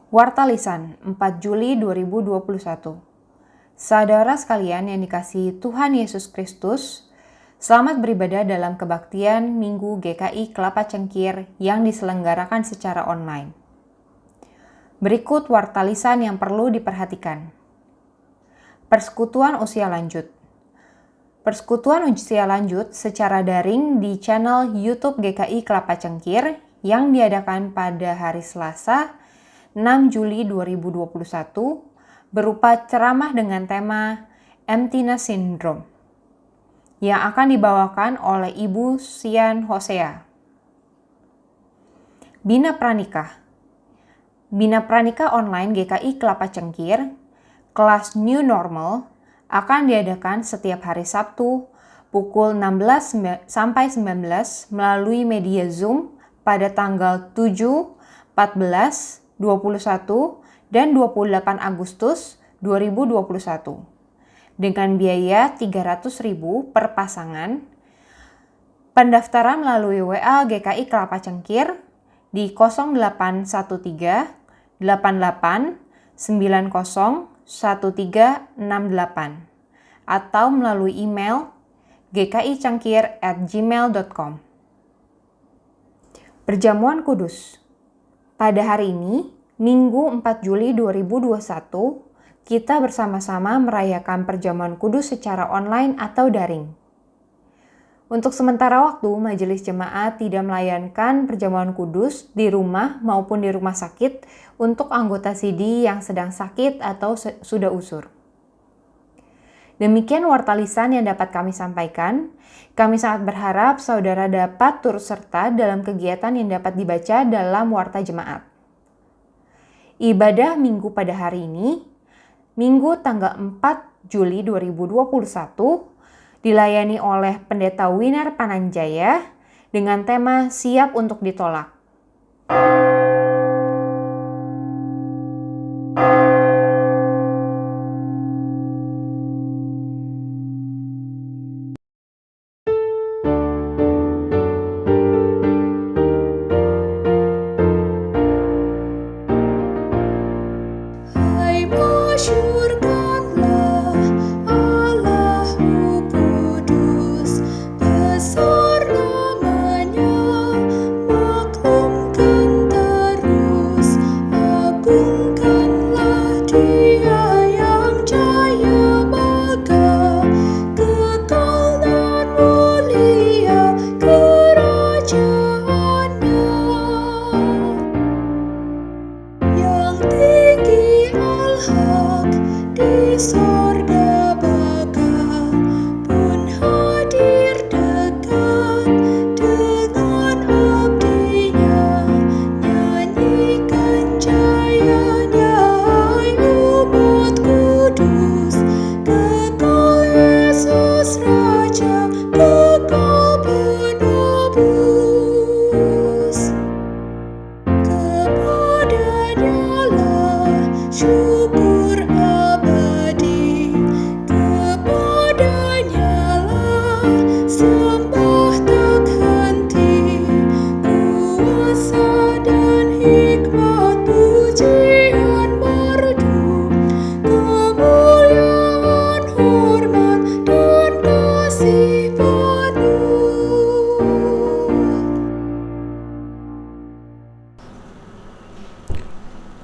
Warta Lisan 4 Juli 2021. Saudara sekalian yang dikasihi Tuhan Yesus Kristus, selamat beribadah dalam kebaktian Minggu GKI Kelapa Cengkir yang diselenggarakan secara online. Berikut warta lisan yang perlu diperhatikan. Persekutuan usia lanjut. Persekutuan usia lanjut secara daring di channel YouTube GKI Kelapa Cengkir yang diadakan pada hari Selasa 6 Juli 2021 berupa ceramah dengan tema Emptiness Syndrome yang akan dibawakan oleh Ibu Sian Hosea. Bina Pranikah. Bina Pranikah online GKI Kelapa Cengkir, kelas New Normal akan diadakan setiap hari Sabtu pukul 16 sampai 19 melalui media Zoom pada tanggal 7, 14, 21, dan 28 Agustus 2021 dengan biaya Rp300.000 per pasangan. Pendaftaran melalui WA GKI Kelapa Cengkir di 0813 88 90 1368 atau melalui email gkicengkir@gmail.com. Perjamuan Kudus. Pada hari ini, Minggu 4 Juli 2021, kita bersama-sama merayakan perjamuan kudus secara online atau daring. Untuk sementara waktu, Majelis Jemaat tidak melayangkan perjamuan kudus di rumah maupun di rumah sakit untuk anggota CD yang sedang sakit atau sudah usur. Demikian warta lisan yang dapat kami sampaikan. Kami sangat berharap saudara dapat turut serta dalam kegiatan yang dapat dibaca dalam warta jemaat. Ibadah Minggu pada hari ini, Minggu tanggal 4 Juli 2021, dilayani oleh Pendeta Winar Pananjaya dengan tema Siap untuk Ditolak.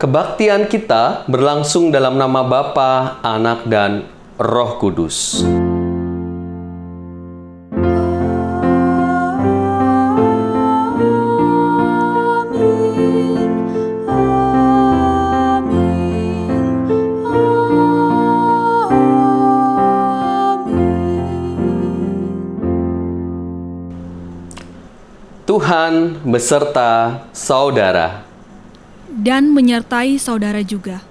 Kebaktian kita berlangsung dalam nama Bapa, Anak, dan Roh Kudus. Tuhan beserta saudara. Dan menyertai saudara juga.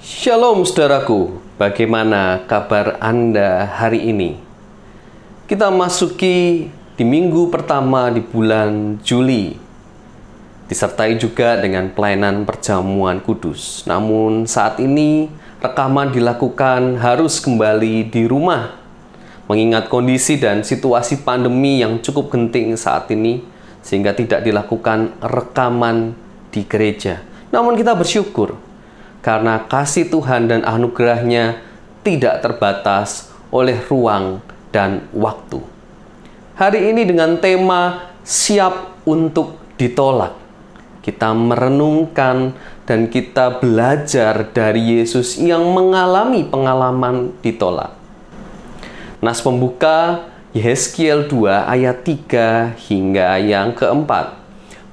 Shalom saudaraku, bagaimana kabar Anda hari ini? Kita masuki di minggu pertama di bulan Juli, disertai juga dengan pelayanan perjamuan kudus. Namun saat ini rekaman dilakukan harus kembali di rumah mengingat kondisi dan situasi pandemi yang cukup genting saat ini, sehingga tidak dilakukan rekaman di gereja. Namun kita bersyukur karena kasih Tuhan dan anugerahnya tidak terbatas oleh ruang dan waktu. Hari ini dengan tema siap untuk ditolak, kita merenungkan dan kita belajar dari Yesus yang mengalami pengalaman ditolak. Nas pembuka Yehezkiel 2 ayat 3 hingga yang keempat.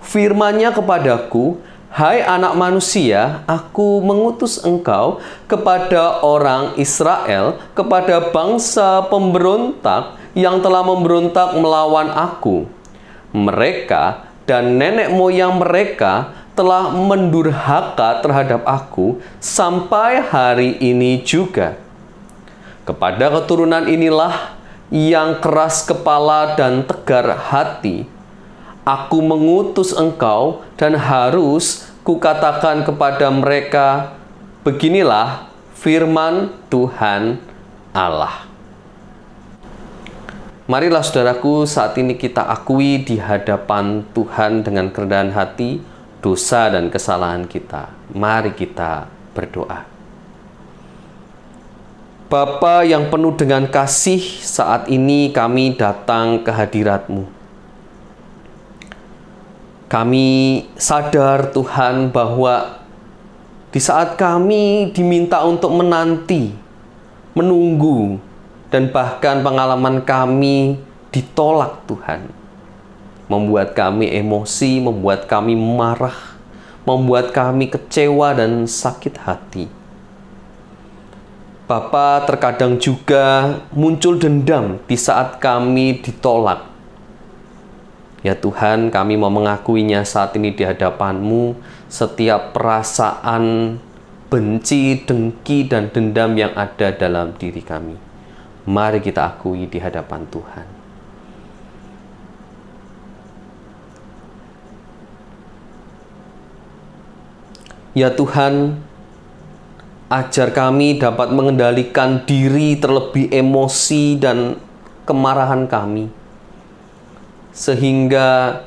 Firman-Nya kepadaku, hai anak manusia, aku mengutus engkau kepada orang Israel, kepada bangsa pemberontak yang telah memberontak melawan aku. Mereka dan nenek moyang mereka telah mendurhaka terhadap aku sampai hari ini juga. Kepada keturunan inilah yang keras kepala dan tegar hati, aku mengutus engkau dan harus kukatakan kepada mereka, beginilah firman Tuhan Allah. Marilah saudaraku, saat ini kita akui di hadapan Tuhan dengan kerendahan hati dosa dan kesalahan kita. Mari kita berdoa. Bapa yang penuh dengan kasih, saat ini kami datang ke hadirat-Mu. Kami sadar Tuhan bahwa di saat kami diminta untuk menanti, menunggu, dan bahkan pengalaman kami ditolak Tuhan, membuat kami emosi, membuat kami marah, membuat kami kecewa dan sakit hati. Bapa, terkadang juga muncul dendam di saat kami ditolak. Ya Tuhan, kami mau mengakuinya saat ini di hadapan-Mu, setiap perasaan benci, dengki, dan dendam yang ada dalam diri kami. Mari kita akui di hadapan Tuhan. Ya Tuhan, ajar kami dapat mengendalikan diri terlebih emosi dan kemarahan kami. Sehingga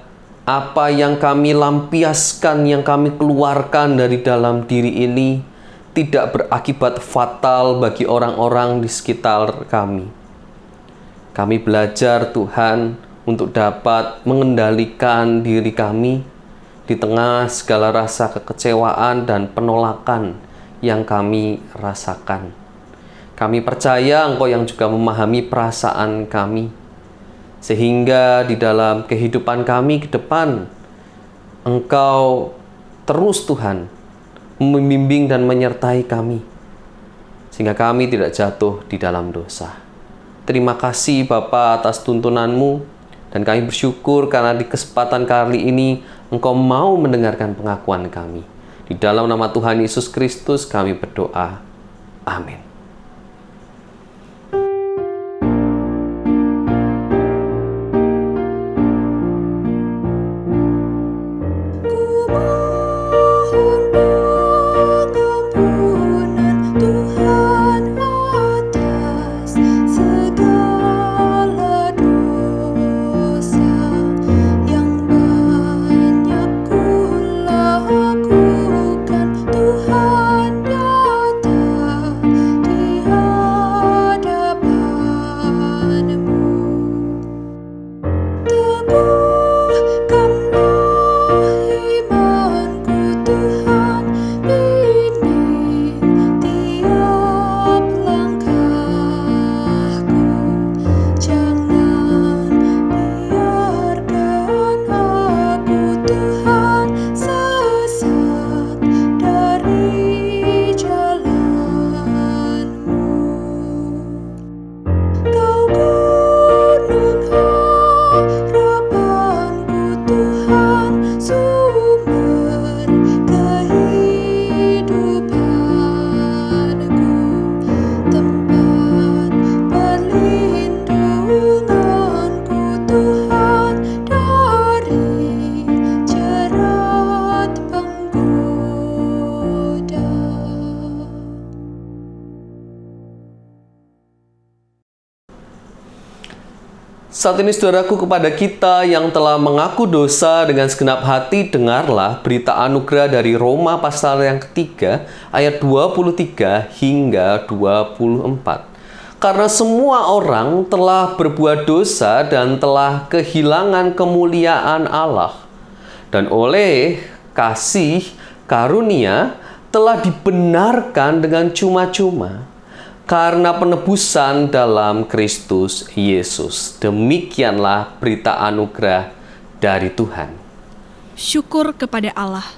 apa yang kami lampiaskan, yang kami keluarkan dari dalam diri ini tidak berakibat fatal bagi orang-orang di sekitar kami. Kami belajar Tuhan untuk dapat mengendalikan diri kami di tengah segala rasa kekecewaan dan penolakan yang kami rasakan. Kami percaya Engkau yang juga memahami perasaan kami, sehingga di dalam kehidupan kami ke depan, Engkau terus Tuhan membimbing dan menyertai kami, sehingga kami tidak jatuh di dalam dosa. Terima kasih Bapa atas tuntunan-Mu, dan kami bersyukur karena di kesempatan kali ini Engkau mau mendengarkan pengakuan kami. Di dalam nama Tuhan Yesus Kristus kami berdoa. Amin. Tuhan nyata Saat ini saudaraku, kepada kita yang telah mengaku dosa dengan segenap hati, dengarlah berita anugerah dari Roma pasal yang ketiga ayat 23 hingga 24. Karena semua orang telah berbuat dosa dan telah kehilangan kemuliaan Allah, dan oleh kasih karunia telah dibenarkan dengan cuma-cuma karena penebusan dalam Kristus Yesus. Demikianlah berita anugerah dari Tuhan. Syukur kepada Allah.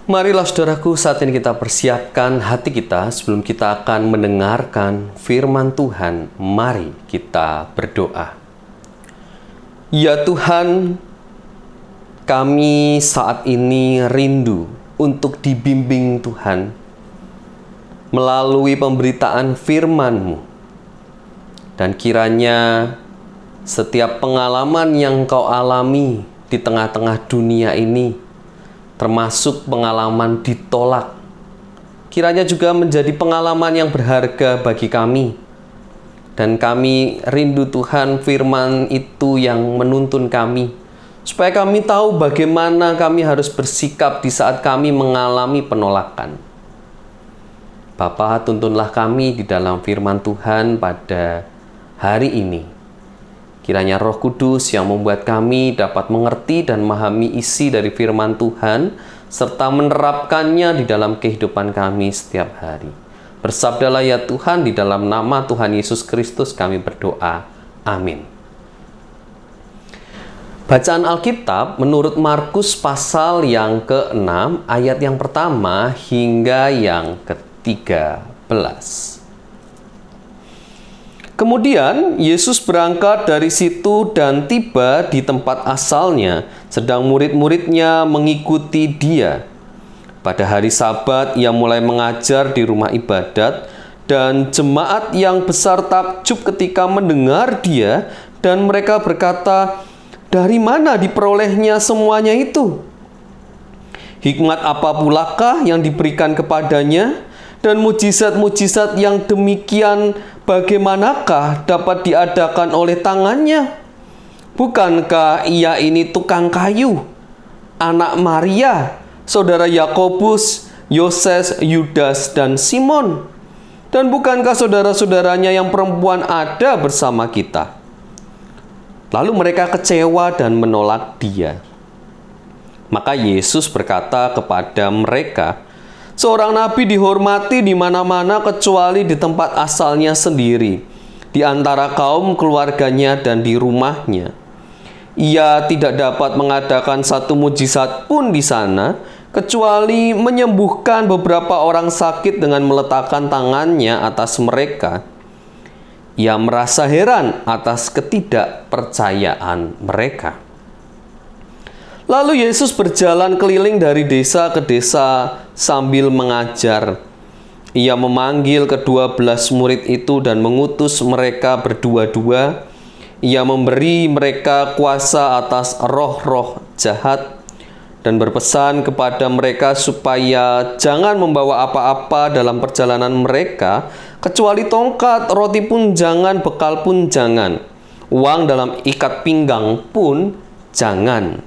Marilah saudaraku, saat ini kita persiapkan hati kita sebelum kita akan mendengarkan firman Tuhan. Mari kita berdoa. Ya Tuhan, kami saat ini rindu untuk dibimbing Tuhan melalui pemberitaan firman-Mu. Dan kiranya setiap pengalaman yang Kau alami di tengah-tengah dunia ini, termasuk pengalaman ditolak, kiranya juga menjadi pengalaman yang berharga bagi kami. Dan kami rindu Tuhan firman itu yang menuntun kami, supaya kami tahu bagaimana kami harus bersikap di saat kami mengalami penolakan. Bapa, tuntunlah kami di dalam firman Tuhan pada hari ini. Kiranya Roh Kudus yang membuat kami dapat mengerti dan memahami isi dari firman Tuhan, serta menerapkannya di dalam kehidupan kami setiap hari. Bersabdalah ya Tuhan, di dalam nama Tuhan Yesus Kristus kami berdoa. Amin. Bacaan Alkitab menurut Markus pasal yang ke-6, ayat yang pertama hingga yang ke-13. Kemudian Yesus berangkat dari situ dan tiba di tempat asalnya, sedang murid-muridnya mengikuti Dia. Pada hari Sabat, ia mulai mengajar di rumah ibadat, dan jemaat yang besar takjub ketika mendengar dia, dan mereka berkata, "Dari mana diperolehnya semuanya itu? Hikmat apa pulakah yang diberikan kepadanya? Dan mujizat-mujizat yang demikian bagaimanakah dapat diadakan oleh tangannya? Bukankah ia ini tukang kayu, anak Maria, saudara Yakobus, Yoses, Yudas, dan Simon? Dan bukankah saudara-saudaranya yang perempuan ada bersama kita?" Lalu mereka kecewa dan menolak dia. Maka Yesus berkata kepada mereka, "Seorang nabi dihormati di mana-mana kecuali di tempat asalnya sendiri, di antara kaum keluarganya dan di rumahnya. Ia tidak dapat mengadakan satu mujizat pun di sana, kecuali menyembuhkan beberapa orang sakit dengan meletakkan tangannya atas mereka." Ia merasa heran atas ketidakpercayaan mereka. Lalu Yesus berjalan keliling dari desa ke desa sambil mengajar. Ia memanggil ke-12 murid itu dan mengutus mereka berdua-dua. Ia memberi mereka kuasa atas roh-roh jahat dan berpesan kepada mereka supaya jangan membawa apa-apa dalam perjalanan mereka, kecuali tongkat, roti pun jangan, bekal pun jangan, uang dalam ikat pinggang pun jangan.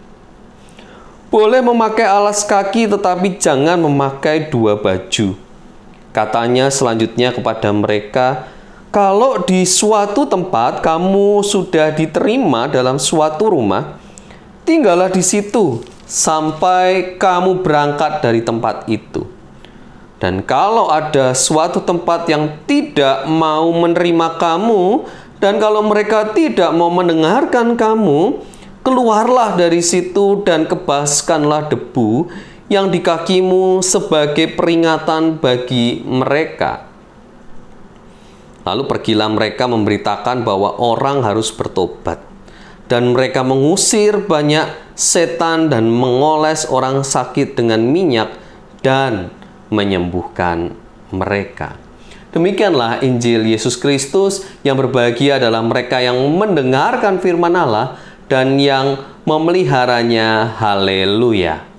Boleh memakai alas kaki, tetapi jangan memakai 2 baju. Katanya selanjutnya kepada mereka, "Kalau di suatu tempat kamu sudah diterima dalam suatu rumah, tinggallah di situ sampai kamu berangkat dari tempat itu. Dan kalau ada suatu tempat yang tidak mau menerima kamu, dan kalau mereka tidak mau mendengarkan kamu, keluarlah dari situ dan kebaskanlah debu yang di kakimu sebagai peringatan bagi mereka." Lalu pergilah mereka memberitakan bahwa orang harus bertobat. Dan mereka mengusir banyak setan dan mengoles orang sakit dengan minyak dan menyembuhkan mereka. Demikianlah Injil Yesus Kristus. Yang berbahagia adalah mereka yang mendengarkan firman Allah dan yang memeliharanya. Haleluya.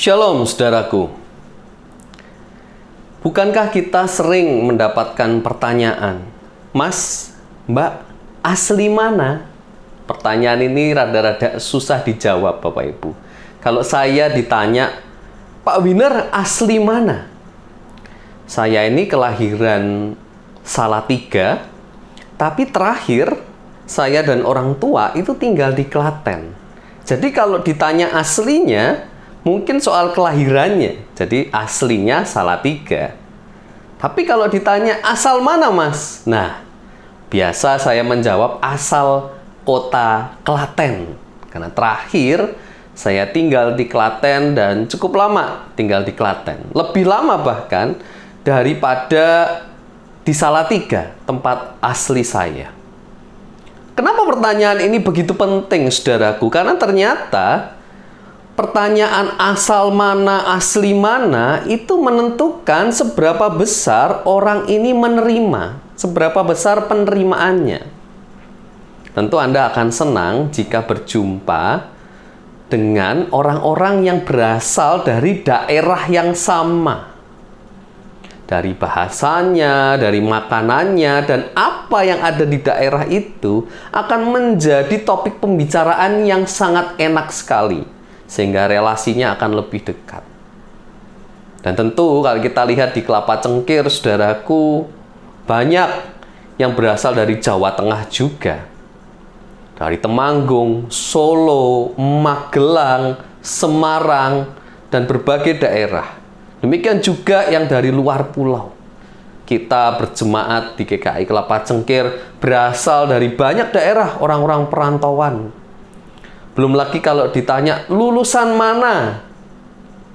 Shalom saudaraku. Bukankah kita sering mendapatkan pertanyaan, "Mas, Mbak, asli mana?" Pertanyaan ini rada-rada susah dijawab Bapak Ibu. Kalau saya ditanya, "Pak Winner, asli mana?" Saya ini kelahiran Salatiga, tapi terakhir saya dan orang tua itu tinggal di Klaten. Jadi kalau ditanya aslinya, mungkin soal kelahirannya, jadi aslinya Salatiga. Tapi kalau ditanya asal mana Mas? Nah, biasa saya menjawab asal kota Klaten. Karena terakhir saya tinggal di Klaten dan cukup lama tinggal di Klaten. Lebih lama bahkan daripada di Salatiga, tempat asli saya. Kenapa pertanyaan ini begitu penting, saudaraku? Karena ternyata pertanyaan asal mana, asli mana itu menentukan seberapa besar orang ini menerima, seberapa besar penerimaannya. Tentu Anda akan senang jika berjumpa dengan orang-orang yang berasal dari daerah yang sama. Dari bahasanya, dari makanannya, dan apa yang ada di daerah itu akan menjadi topik pembicaraan yang sangat enak sekali. Sehingga relasinya akan lebih dekat. Dan tentu kalau kita lihat di Kelapa Cengkir, saudaraku, banyak yang berasal dari Jawa Tengah juga. Dari Temanggung, Solo, Magelang, Semarang, dan berbagai daerah. Demikian juga yang dari luar pulau. Kita berjemaat di GKI Kelapa Cengkir berasal dari banyak daerah orang-orang perantauan. Belum lagi kalau ditanya lulusan mana.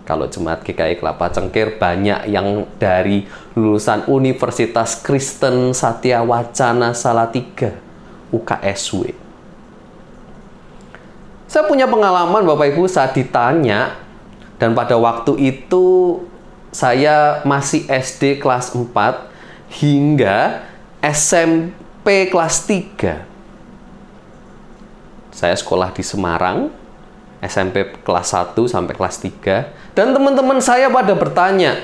Kalau Jemaat GKI Kelapa Cengkir banyak yang dari lulusan Universitas Kristen Satya Wacana Salatiga, UKSW. Saya punya pengalaman Bapak Ibu saat ditanya, dan pada waktu itu saya masih SD kelas 4 hingga SMP kelas 3. Saya sekolah di Semarang, SMP kelas 1 sampai kelas 3. Dan teman-teman saya pada bertanya,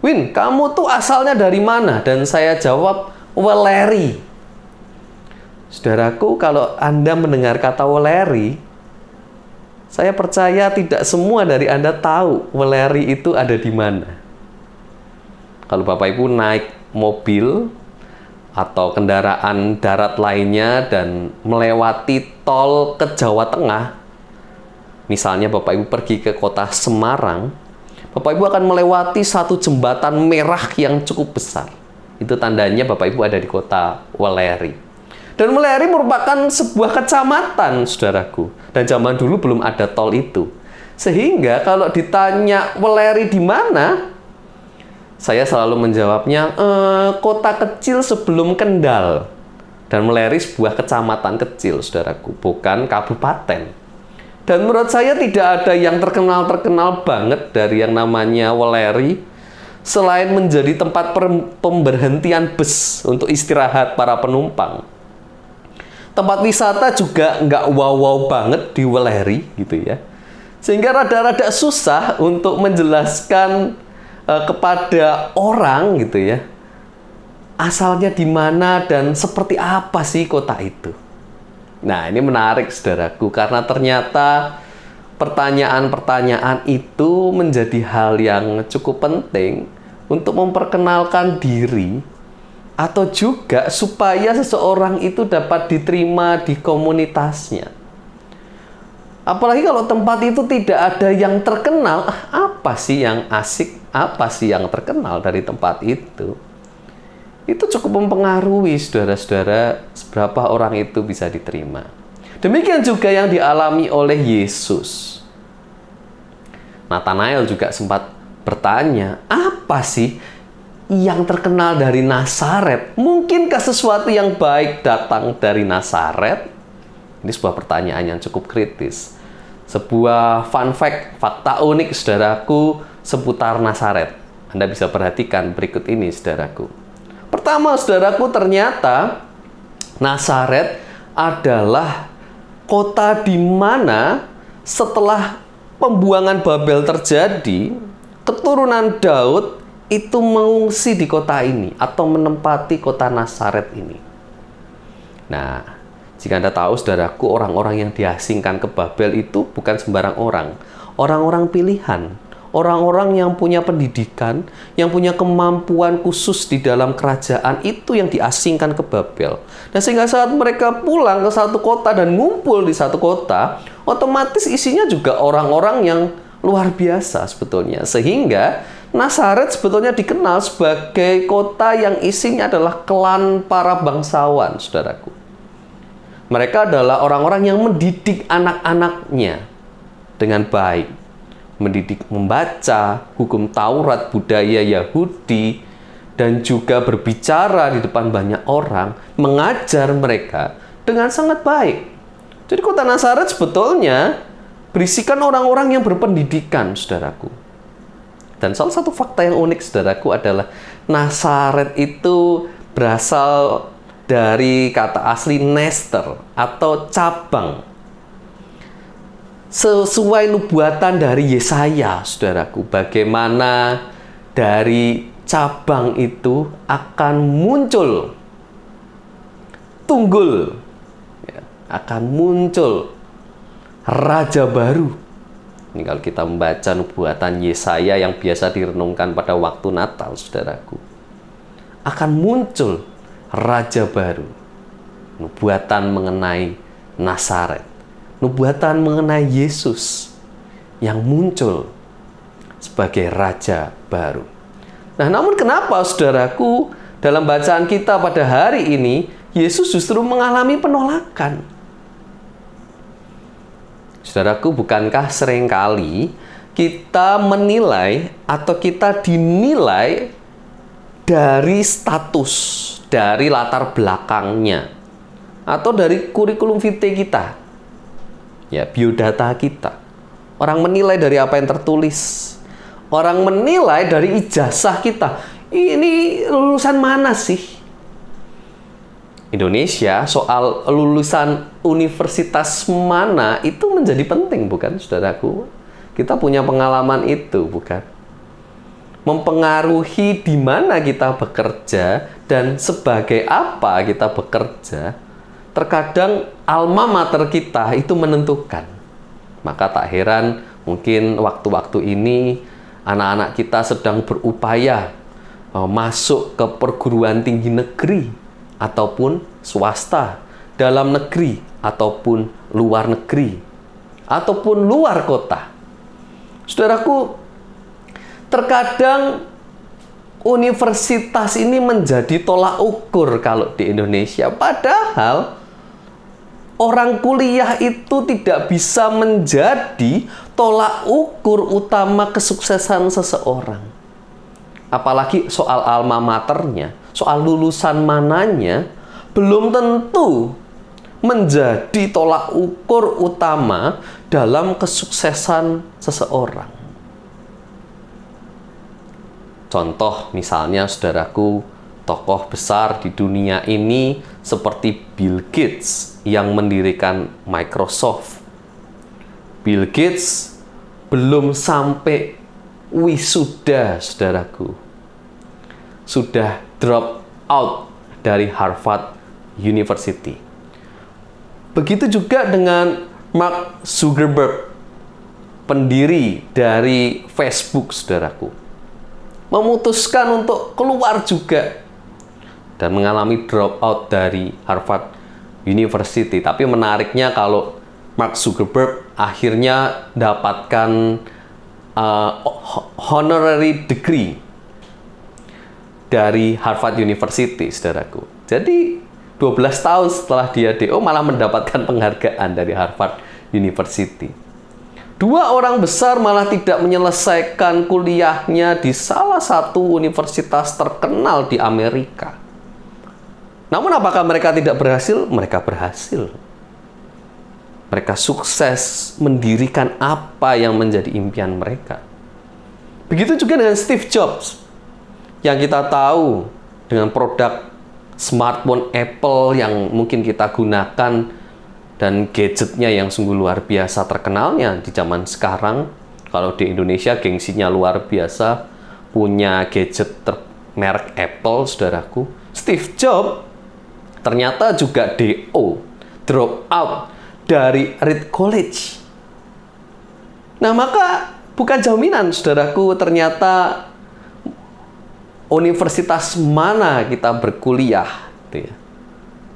"Win, kamu tuh asalnya dari mana?" Dan saya jawab, "Weleri." Saudaraku, kalau Anda mendengar kata Weleri, saya percaya tidak semua dari Anda tahu Weleri itu ada di mana. Kalau Bapak Ibu naik mobil atau kendaraan darat lainnya dan melewati tol ke Jawa Tengah, misalnya Bapak Ibu pergi ke kota Semarang, Bapak Ibu akan melewati satu jembatan merah yang cukup besar. Itu tandanya Bapak Ibu ada di kota Weleri. Dan Weleri merupakan sebuah kecamatan, saudaraku. Dan zaman dulu belum ada tol itu. Sehingga kalau ditanya Weleri di mana, saya selalu menjawabnya, kota kecil sebelum Kendal. Dan Weleri sebuah kecamatan kecil, saudaraku, bukan kabupaten. Dan menurut saya tidak ada yang terkenal banget dari yang namanya Weleri, selain menjadi tempat pemberhentian bus untuk istirahat para penumpang. Tempat wisata juga nggak wow-wow banget di Weleri, gitu ya. Sehingga rada-rada susah untuk menjelaskan kepada orang, gitu ya, asalnya di mana dan seperti apa sih kota itu. Nah, ini menarik, saudaraku, karena ternyata pertanyaan-pertanyaan itu menjadi hal yang cukup penting untuk memperkenalkan diri, atau juga supaya seseorang itu dapat diterima di komunitasnya. Apalagi kalau tempat itu tidak ada yang terkenal, apa sih yang asik, apa sih yang terkenal dari tempat itu? Itu cukup mempengaruhi, saudara-saudara, seberapa orang itu bisa diterima. Demikian juga yang dialami oleh Yesus. Nathanael juga sempat bertanya, apa sih yang terkenal dari Nazaret? Mungkinkah sesuatu yang baik datang dari Nazaret? Ini sebuah pertanyaan yang cukup kritis. Sebuah fun fact, fakta unik, saudaraku, seputar Nazaret. Anda bisa perhatikan berikut ini, saudaraku. Pertama, saudaraku, ternyata Nazaret adalah kota di mana setelah pembuangan Babel terjadi, keturunan Daud itu mengungsi di kota ini atau menempati kota Nazaret ini. Nah, jika Anda tahu, saudaraku, orang-orang yang diasingkan ke Babel itu bukan sembarang orang. Orang-orang pilihan. Orang-orang yang punya pendidikan, yang punya kemampuan khusus di dalam kerajaan, itu yang diasingkan ke Babel. Dan sehingga saat mereka pulang ke satu kota dan ngumpul di satu kota, otomatis isinya juga orang-orang yang luar biasa sebetulnya. Sehingga Nazaret sebetulnya dikenal sebagai kota yang isinya adalah klan para bangsawan, saudaraku. Mereka adalah orang-orang yang mendidik anak-anaknya dengan baik. Mendidik membaca, hukum Taurat, budaya Yahudi, dan juga berbicara di depan banyak orang, mengajar mereka dengan sangat baik. Jadi kota Nazaret sebetulnya berisikan orang-orang yang berpendidikan, saudaraku. Dan salah satu fakta yang unik, saudaraku, adalah Nazaret itu berasal dari kata asli nester atau cabang. Sesuai nubuatan dari Yesaya, saudaraku, bagaimana dari cabang itu akan muncul tunggul, akan muncul raja baru. Ini kalau kita membaca nubuatan Yesaya yang biasa direnungkan pada waktu Natal, saudaraku, akan muncul raja baru. Nubuatan mengenai Nazaret. Nubuatan mengenai Yesus yang muncul sebagai raja baru. Nah, namun kenapa, saudaraku, dalam bacaan kita pada hari ini, Yesus justru mengalami penolakan? Saudaraku, bukankah seringkali kita menilai atau kita dinilai dari status, dari latar belakangnya, atau dari kurikulum vitae kita, ya, biodata kita. Orang menilai dari apa yang tertulis. Orang menilai dari ijazah kita. Ini lulusan mana sih? Indonesia, soal lulusan universitas mana itu menjadi penting, bukan, saudaraku? Kita punya pengalaman itu, bukan? Mempengaruhi di mana kita bekerja dan sebagai apa kita bekerja. Terkadang alma mater kita itu menentukan. Maka tak heran mungkin waktu-waktu ini anak-anak kita sedang berupaya masuk ke perguruan tinggi negeri ataupun swasta, dalam negeri ataupun luar negeri, ataupun luar kota. Saudaraku, terkadang universitas ini menjadi tolak ukur kalau di Indonesia. Padahal orang kuliah itu tidak bisa menjadi tolak ukur utama kesuksesan seseorang. Apalagi soal alma maternya, soal lulusan mananya, belum tentu menjadi tolak ukur utama dalam kesuksesan seseorang. Contoh misalnya, saudaraku, tokoh besar di dunia ini seperti Bill Gates yang mendirikan Microsoft. Bill Gates belum sampai wisuda, saudaraku, sudah drop out dari Harvard University. Begitu juga dengan Mark Zuckerberg, pendiri dari Facebook, saudaraku, memutuskan untuk keluar juga dan mengalami drop out dari Harvard University. Tapi menariknya kalau Mark Zuckerberg akhirnya dapatkan honorary degree dari Harvard University, saudaraku. Jadi 12 tahun setelah dia DO malah mendapatkan penghargaan dari Harvard University. Dua orang besar malah tidak menyelesaikan kuliahnya di salah satu universitas terkenal di Amerika. Namun apakah mereka tidak berhasil? Mereka berhasil. Mereka sukses mendirikan apa yang menjadi impian mereka. Begitu juga dengan Steve Jobs, yang kita tahu dengan produk smartphone Apple yang mungkin kita gunakan dan gadgetnya yang sungguh luar biasa terkenalnya di zaman sekarang. Kalau di Indonesia gengsinya luar biasa, punya gadget merek Apple, saudaraku. Steve Jobs ternyata juga DO, drop out dari Reed College. Nah, maka bukan jaminan, saudaraku, ternyata universitas mana kita berkuliah, gitu ya.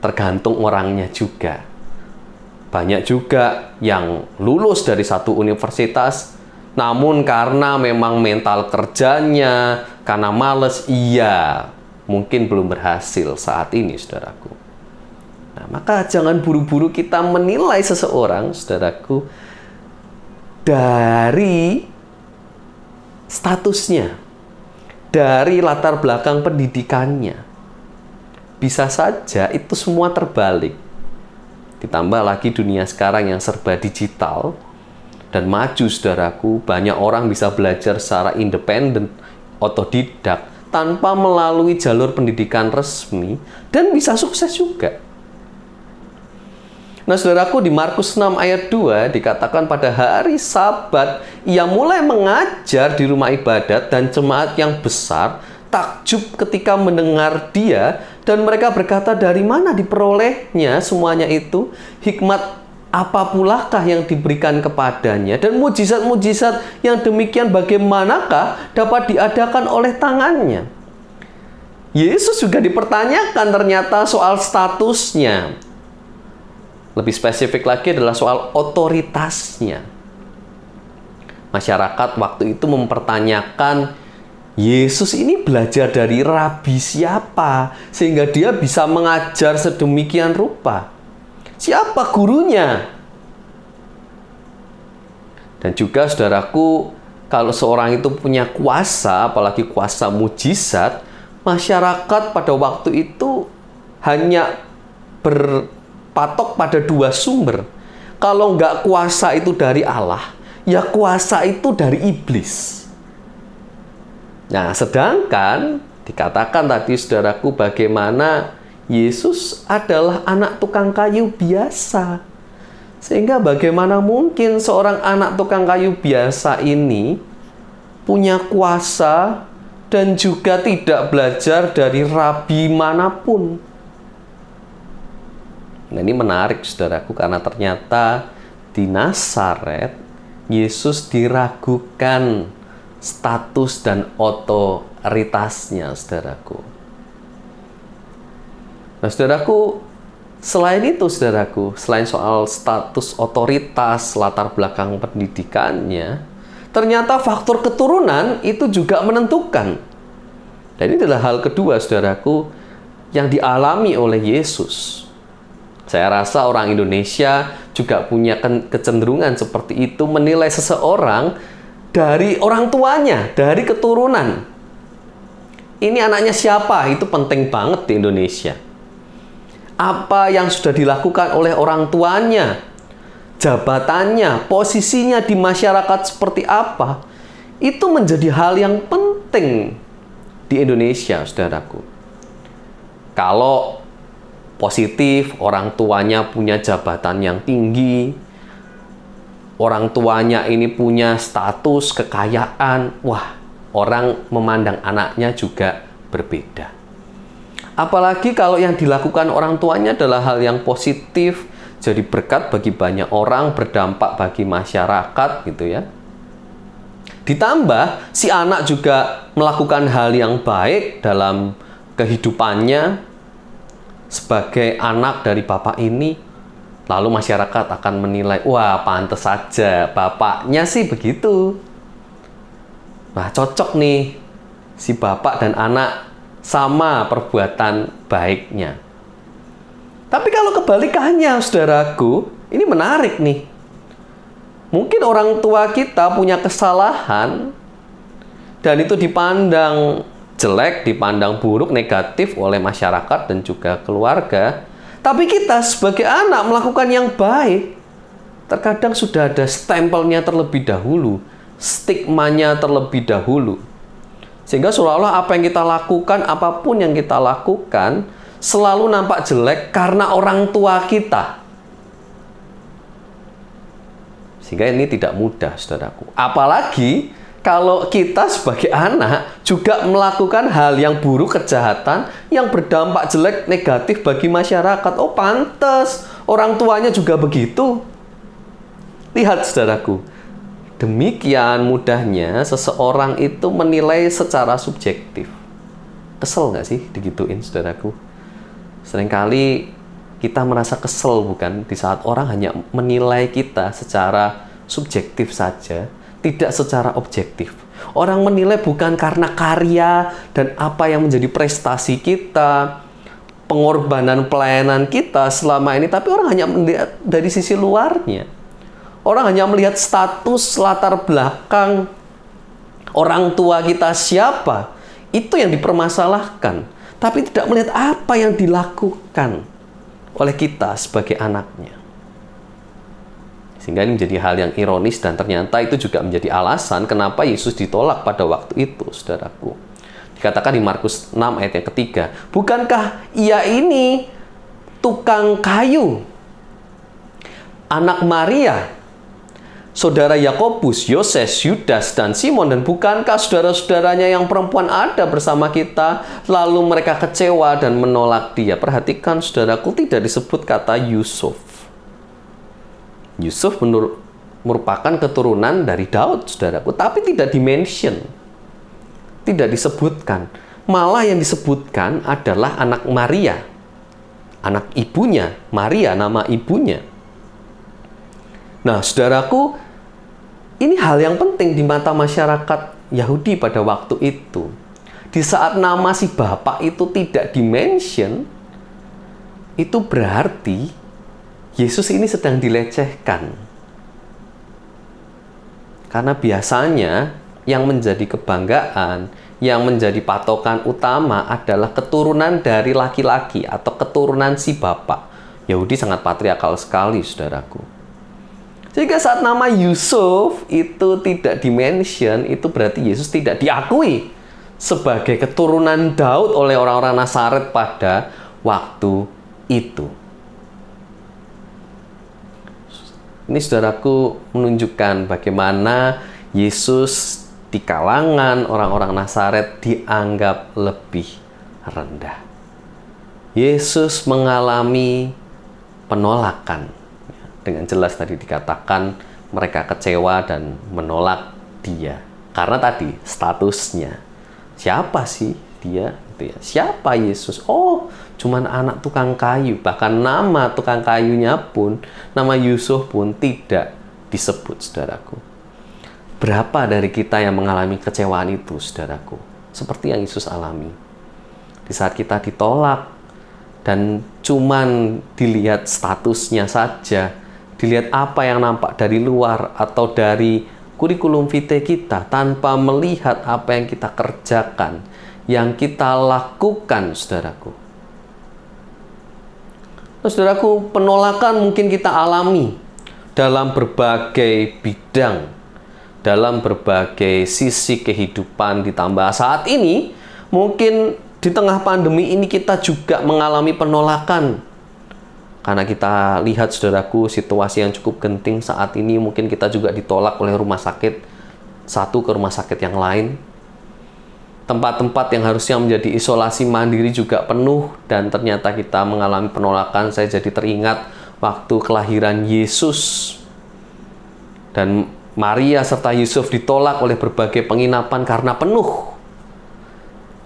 Tergantung orangnya juga. Banyak juga yang lulus dari satu universitas, namun karena memang mental kerjanya, karena males, mungkin belum berhasil saat ini, saudaraku. Nah, maka jangan buru-buru kita menilai seseorang, saudaraku, dari statusnya, dari latar belakang pendidikannya. Bisa saja itu semua terbalik. Ditambah lagi dunia sekarang yang serba digital dan maju, saudaraku. Banyak orang bisa belajar secara independen, otodidak, tanpa melalui jalur pendidikan resmi, dan bisa sukses juga. Nah, saudaraku, di Markus 6 ayat 2 dikatakan pada hari Sabat ia mulai mengajar di rumah ibadat dan jemaat yang besar takjub ketika mendengar dia, dan mereka berkata, dari mana diperolehnya semuanya itu? Hikmat apa pulakah yang diberikan kepadanya? Dan mujizat-mujizat yang demikian bagaimanakah dapat diadakan oleh tangannya? Yesus juga dipertanyakan ternyata soal statusnya. Lebih spesifik lagi adalah soal otoritasnya. Masyarakat waktu itu mempertanyakan, Yesus ini belajar dari rabi siapa sehingga dia bisa mengajar sedemikian rupa? Siapa gurunya? Dan juga saudaraku, kalau seorang itu punya kuasa, apalagi kuasa mujizat, masyarakat pada waktu itu hanya berpatok pada dua sumber. Kalau nggak kuasa itu dari Allah, ya kuasa itu dari iblis. Nah, sedangkan dikatakan tadi saudaraku bagaimana Yesus adalah anak tukang kayu biasa. Sehingga bagaimana mungkin seorang anak tukang kayu biasa ini punya kuasa dan juga tidak belajar dari rabi manapun. Nah, ini menarik saudaraku karena ternyata di Nazaret Yesus diragukan status dan otoritasnya, saudaraku. Nah, saudaraku, selain itu, saudaraku, selain soal status otoritas, latar belakang pendidikannya, ternyata faktor keturunan itu juga menentukan. Dan ini adalah hal kedua, saudaraku, yang dialami oleh Yesus. Saya rasa orang Indonesia juga punya kecenderungan seperti itu, menilai seseorang dari orang tuanya, dari keturunan. Ini anaknya siapa? Itu penting banget di Indonesia. Apa yang sudah dilakukan oleh orang tuanya, jabatannya, posisinya di masyarakat seperti apa, itu menjadi hal yang penting di Indonesia, saudaraku. Kalau positif, orang tuanya punya jabatan yang tinggi, orang tuanya ini punya status, kekayaan, wah, orang memandang anaknya juga berbeda. Apalagi kalau yang dilakukan orang tuanya adalah hal yang positif, jadi berkat bagi banyak orang, berdampak bagi masyarakat gitu ya. Ditambah si anak juga melakukan hal yang baik dalam kehidupannya sebagai anak dari bapak ini, lalu masyarakat akan menilai, wah pantas saja bapaknya sih begitu. Wah cocok nih si bapak dan anak sama perbuatan baiknya. Tapi kalau kebalikannya, saudaraku, ini menarik nih. Mungkin orang tua kita punya kesalahan dan itu dipandang jelek, dipandang buruk, negatif oleh masyarakat dan juga keluarga. Tapi kita sebagai anak melakukan yang baik, terkadang sudah ada stempelnya terlebih dahulu, stigmanya terlebih dahulu. Sehingga seolah-olah apa yang kita lakukan, apapun yang kita lakukan, selalu nampak jelek karena orang tua kita. Sehingga ini tidak mudah, saudaraku. Apalagi kalau kita sebagai anak juga melakukan hal yang buruk, kejahatan, yang berdampak jelek, negatif bagi masyarakat. Oh, pantas orang tuanya juga begitu. Lihat, saudaraku. Demikian mudahnya seseorang itu menilai secara subjektif. Kesel nggak sih digituin, saudaraku? Seringkali kita merasa kesel, bukan? Di saat orang hanya menilai kita secara subjektif saja, tidak secara objektif. Orang menilai bukan karena karya dan apa yang menjadi prestasi kita, pengorbanan pelayanan kita selama ini, tapi orang hanya melihat dari sisi luarnya. Orang hanya melihat status, latar belakang orang tua kita siapa. Itu yang dipermasalahkan. Tapi tidak melihat apa yang dilakukan oleh kita sebagai anaknya. Sehingga ini menjadi hal yang ironis dan ternyata itu juga menjadi alasan kenapa Yesus ditolak pada waktu itu, saudaraku. Dikatakan di Markus 6 ayat yang ketiga, bukankah ia ini tukang kayu, anak Maria, saudara Yakobus, Yoses, Yudas, dan Simon, dan bukankah saudara-saudaranya yang perempuan ada bersama kita? Lalu mereka kecewa dan menolak dia. Perhatikan, saudaraku, tidak disebut kata Yusuf. Yusuf merupakan keturunan dari Daud, saudaraku, tapi tidak dimention, tidak disebutkan. Malah yang disebutkan adalah anak Maria, anak ibunya, Maria nama ibunya. Nah, saudaraku, ini hal yang penting di mata masyarakat Yahudi pada waktu itu. Di saat nama si bapak itu tidak dimention, itu berarti Yesus ini sedang dilecehkan. Karena biasanya yang menjadi kebanggaan, yang menjadi patokan utama adalah keturunan dari laki-laki atau keturunan si bapak. Yahudi sangat patriarkal sekali, saudaraku. Sehingga saat nama Yusuf itu tidak dimention, itu berarti Yesus tidak diakui sebagai keturunan Daud oleh orang-orang Nazaret pada waktu itu. Ini saudaraku menunjukkan bagaimana Yesus di kalangan orang-orang Nazaret dianggap lebih rendah. Yesus mengalami penolakan. Dengan jelas tadi dikatakan mereka kecewa dan menolak dia. Karena tadi statusnya. Siapa sih dia? Siapa Yesus? Oh, cuman anak tukang kayu. Bahkan nama tukang kayunya pun, nama Yusuf pun tidak disebut, saudaraku. Berapa dari kita yang mengalami kecewaan itu, saudaraku? Seperti yang Yesus alami. Di saat kita ditolak dan cuman dilihat statusnya saja, dilihat apa yang nampak dari luar atau dari kurikulum vitae kita tanpa melihat apa yang kita kerjakan, yang kita lakukan, saudaraku. Nah, saudaraku, penolakan mungkin kita alami dalam berbagai bidang, dalam berbagai sisi kehidupan, ditambah saat ini mungkin di tengah pandemi ini kita juga mengalami penolakan. Karena kita lihat, saudaraku, situasi yang cukup genting saat ini, mungkin kita juga ditolak oleh rumah sakit satu ke rumah sakit yang lain. Tempat-tempat yang harusnya menjadi isolasi mandiri juga penuh, dan ternyata kita mengalami penolakan. Saya jadi teringat waktu kelahiran Yesus. Dan Maria serta Yusuf ditolak oleh berbagai penginapan karena penuh.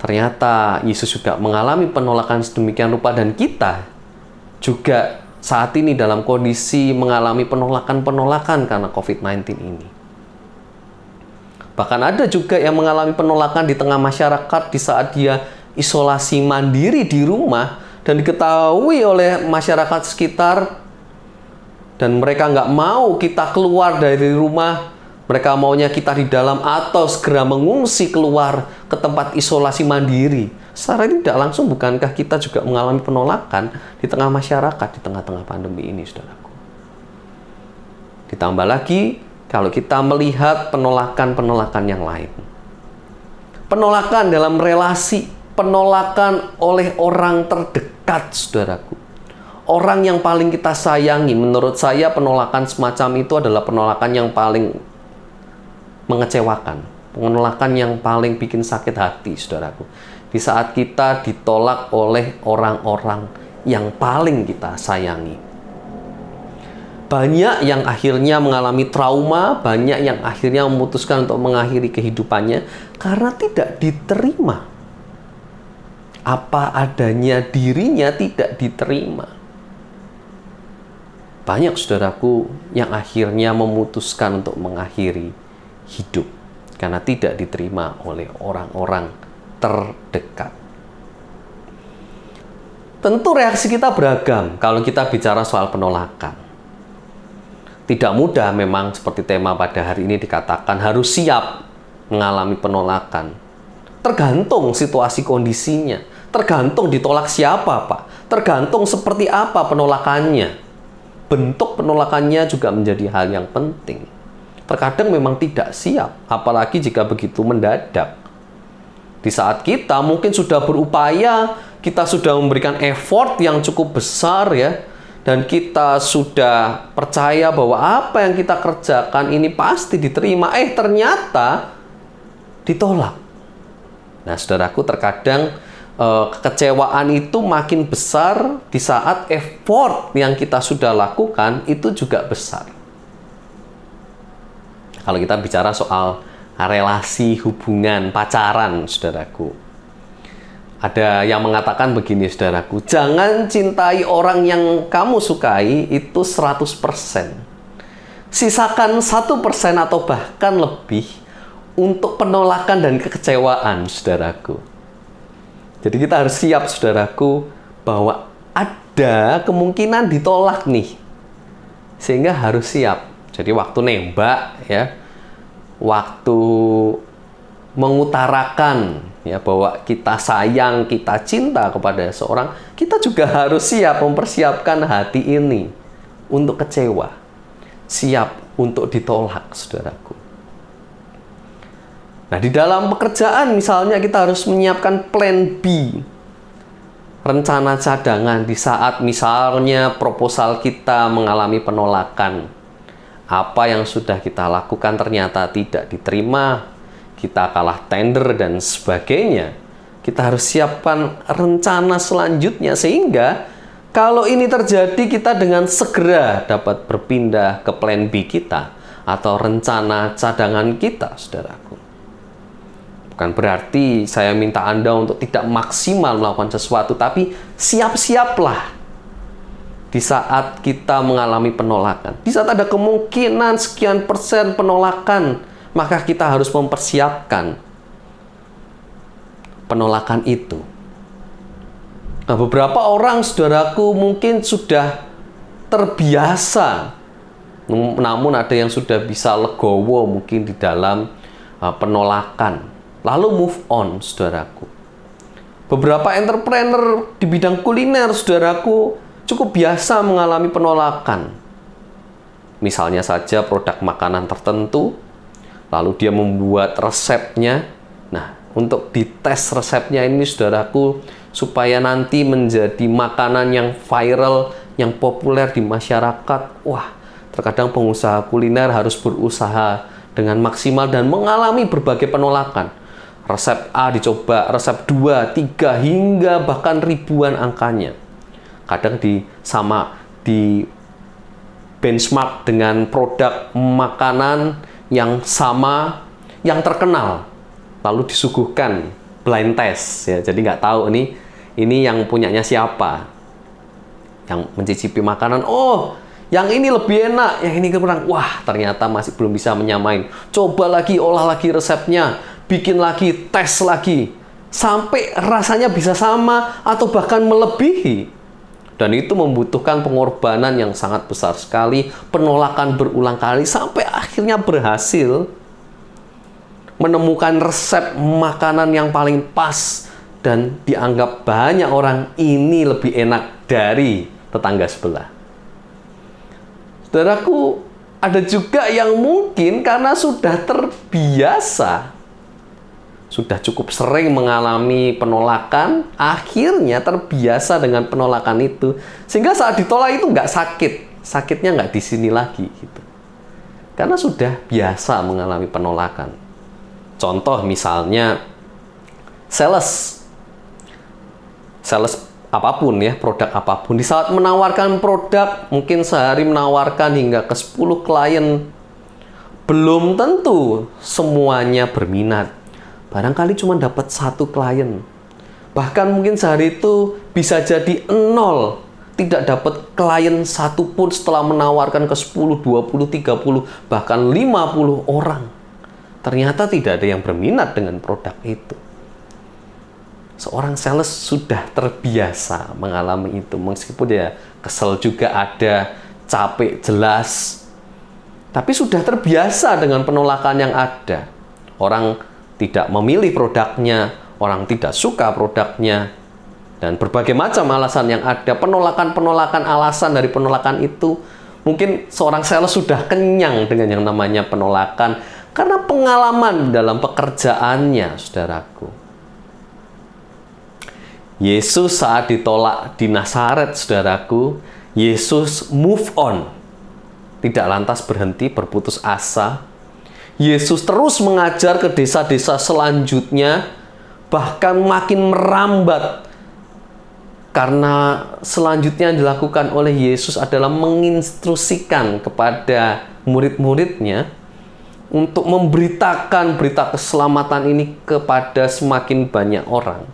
Ternyata Yesus juga mengalami penolakan sedemikian rupa, dan kita juga saat ini dalam kondisi mengalami penolakan-penolakan karena COVID-19 ini. Bahkan ada juga yang mengalami penolakan di tengah masyarakat di saat dia isolasi mandiri di rumah dan diketahui oleh masyarakat sekitar, dan mereka nggak mau kita keluar dari rumah. Mereka maunya kita di dalam atau segera mengungsi keluar ke tempat isolasi mandiri. Secara tidak langsung, bukankah kita juga mengalami penolakan di tengah masyarakat di tengah-tengah pandemi ini, saudaraku? Ditambah lagi, kalau kita melihat penolakan-penolakan yang lain. Penolakan dalam relasi, penolakan oleh orang terdekat, saudaraku. Orang yang paling kita sayangi. Menurut saya penolakan semacam itu adalah penolakan yang paling mengecewakan. Penolakan yang paling bikin sakit hati, saudaraku. Di saat kita ditolak oleh orang-orang yang paling kita sayangi. Banyak yang akhirnya mengalami trauma, banyak yang akhirnya memutuskan untuk mengakhiri kehidupannya karena tidak diterima. Apa adanya dirinya tidak diterima. Banyak, saudaraku, yang akhirnya memutuskan untuk mengakhiri hidup karena tidak diterima oleh orang-orang terdekat. Tentu reaksi kita beragam kalau kita bicara soal penolakan. Tidak mudah memang, seperti tema pada hari ini dikatakan harus siap mengalami penolakan. Tergantung situasi kondisinya, tergantung ditolak siapa, Pak. Tergantung seperti apa penolakannya. Bentuk penolakannya juga menjadi hal yang penting. Terkadang memang tidak siap, apalagi jika begitu mendadak. Di saat kita mungkin sudah berupaya, kita sudah memberikan effort yang cukup besar ya, dan kita sudah percaya bahwa apa yang kita kerjakan ini pasti diterima, ternyata ditolak. Nah, saudaraku, terkadang kekecewaan itu makin besar di saat effort yang kita sudah lakukan itu juga besar. Kalau kita bicara soal relasi, hubungan, pacaran, saudaraku. Ada yang mengatakan begini, saudaraku. Jangan cintai orang yang kamu sukai itu 100%. Sisakan 1% atau bahkan lebih untuk penolakan dan kekecewaan, saudaraku. Jadi kita harus siap, saudaraku, bahwa ada kemungkinan ditolak nih. Sehingga harus siap. Jadi waktu nembak ya, waktu mengutarakan ya bahwa kita sayang, kita cinta kepada seorang, kita juga harus siap mempersiapkan hati ini untuk kecewa, siap untuk ditolak, saudaraku. Nah, di dalam pekerjaan misalnya kita harus menyiapkan plan B, rencana cadangan di saat misalnya proposal kita mengalami penolakan. Apa yang sudah kita lakukan ternyata tidak diterima, kita kalah tender dan sebagainya. Kita harus siapkan rencana selanjutnya sehingga kalau ini terjadi kita dengan segera dapat berpindah ke plan B kita atau rencana cadangan kita, saudaraku. Bukan berarti saya minta Anda untuk tidak maksimal melakukan sesuatu, tapi siap-siaplah di saat kita mengalami penolakan. Di saat ada kemungkinan sekian persen penolakan, maka kita harus mempersiapkan penolakan itu. Nah, beberapa orang, saudaraku, mungkin sudah terbiasa, namun ada yang sudah bisa legowo mungkin di dalam penolakan. Lalu move on, saudaraku. Beberapa entrepreneur di bidang kuliner, saudaraku, cukup biasa mengalami penolakan. Misalnya saja produk makanan tertentu, lalu dia membuat resepnya. Nah, untuk dites resepnya ini, saudaraku, supaya nanti menjadi makanan yang viral, yang populer di masyarakat. Wah, terkadang pengusaha kuliner harus berusaha dengan maksimal dan mengalami berbagai penolakan. Resep A dicoba, resep 2, 3, hingga bahkan ribuan angkanya. Kadang di benchmark dengan produk makanan yang sama, yang terkenal, lalu disuguhkan blind test ya. Jadi nggak tahu ini yang punyanya siapa. Yang mencicipi makanan, oh, yang ini lebih enak, yang ini kurang. Wah, ternyata masih belum bisa menyamain. Coba lagi, olah lagi resepnya, bikin lagi, tes lagi, sampai rasanya bisa sama atau bahkan melebihi. Dan itu membutuhkan pengorbanan yang sangat besar sekali, penolakan berulang kali, sampai akhirnya berhasil menemukan resep makanan yang paling pas dan dianggap banyak orang ini lebih enak dari tetangga sebelah. Saudaraku, ada juga yang mungkin karena sudah terbiasa, sudah cukup sering mengalami penolakan, akhirnya terbiasa dengan penolakan itu, sehingga saat ditolak itu nggak sakit, sakitnya nggak di sini lagi, gitu. Karena sudah biasa mengalami penolakan. Contoh misalnya sales apapun ya, produk apapun. Di saat menawarkan produk, mungkin sehari menawarkan hingga ke 10 klien. Belum tentu semuanya berminat. Barangkali cuma dapat 1 klien. Bahkan mungkin sehari itu bisa jadi 0. Tidak dapat klien satupun setelah menawarkan ke 10, 20, 30, bahkan 50 orang. Ternyata tidak ada yang berminat dengan produk itu. Seorang sales sudah terbiasa mengalami itu. Meskipun ya kesel juga ada, capek jelas. Tapi sudah terbiasa dengan penolakan yang ada. Orang tidak memilih produknya, orang tidak suka produknya, dan berbagai macam alasan yang ada. Penolakan-penolakan alasan dari penolakan itu, mungkin seorang sales sudah kenyang dengan yang namanya penolakan, karena pengalaman dalam pekerjaannya, saudaraku. Yesus saat ditolak di Nazaret, saudaraku, Yesus move on. Tidak lantas berhenti, berputus asa. Yesus terus mengajar ke desa-desa selanjutnya, bahkan makin merambat. Karena selanjutnya yang dilakukan oleh Yesus adalah menginstruksikan kepada murid-muridnya untuk memberitakan berita keselamatan ini kepada semakin banyak orang.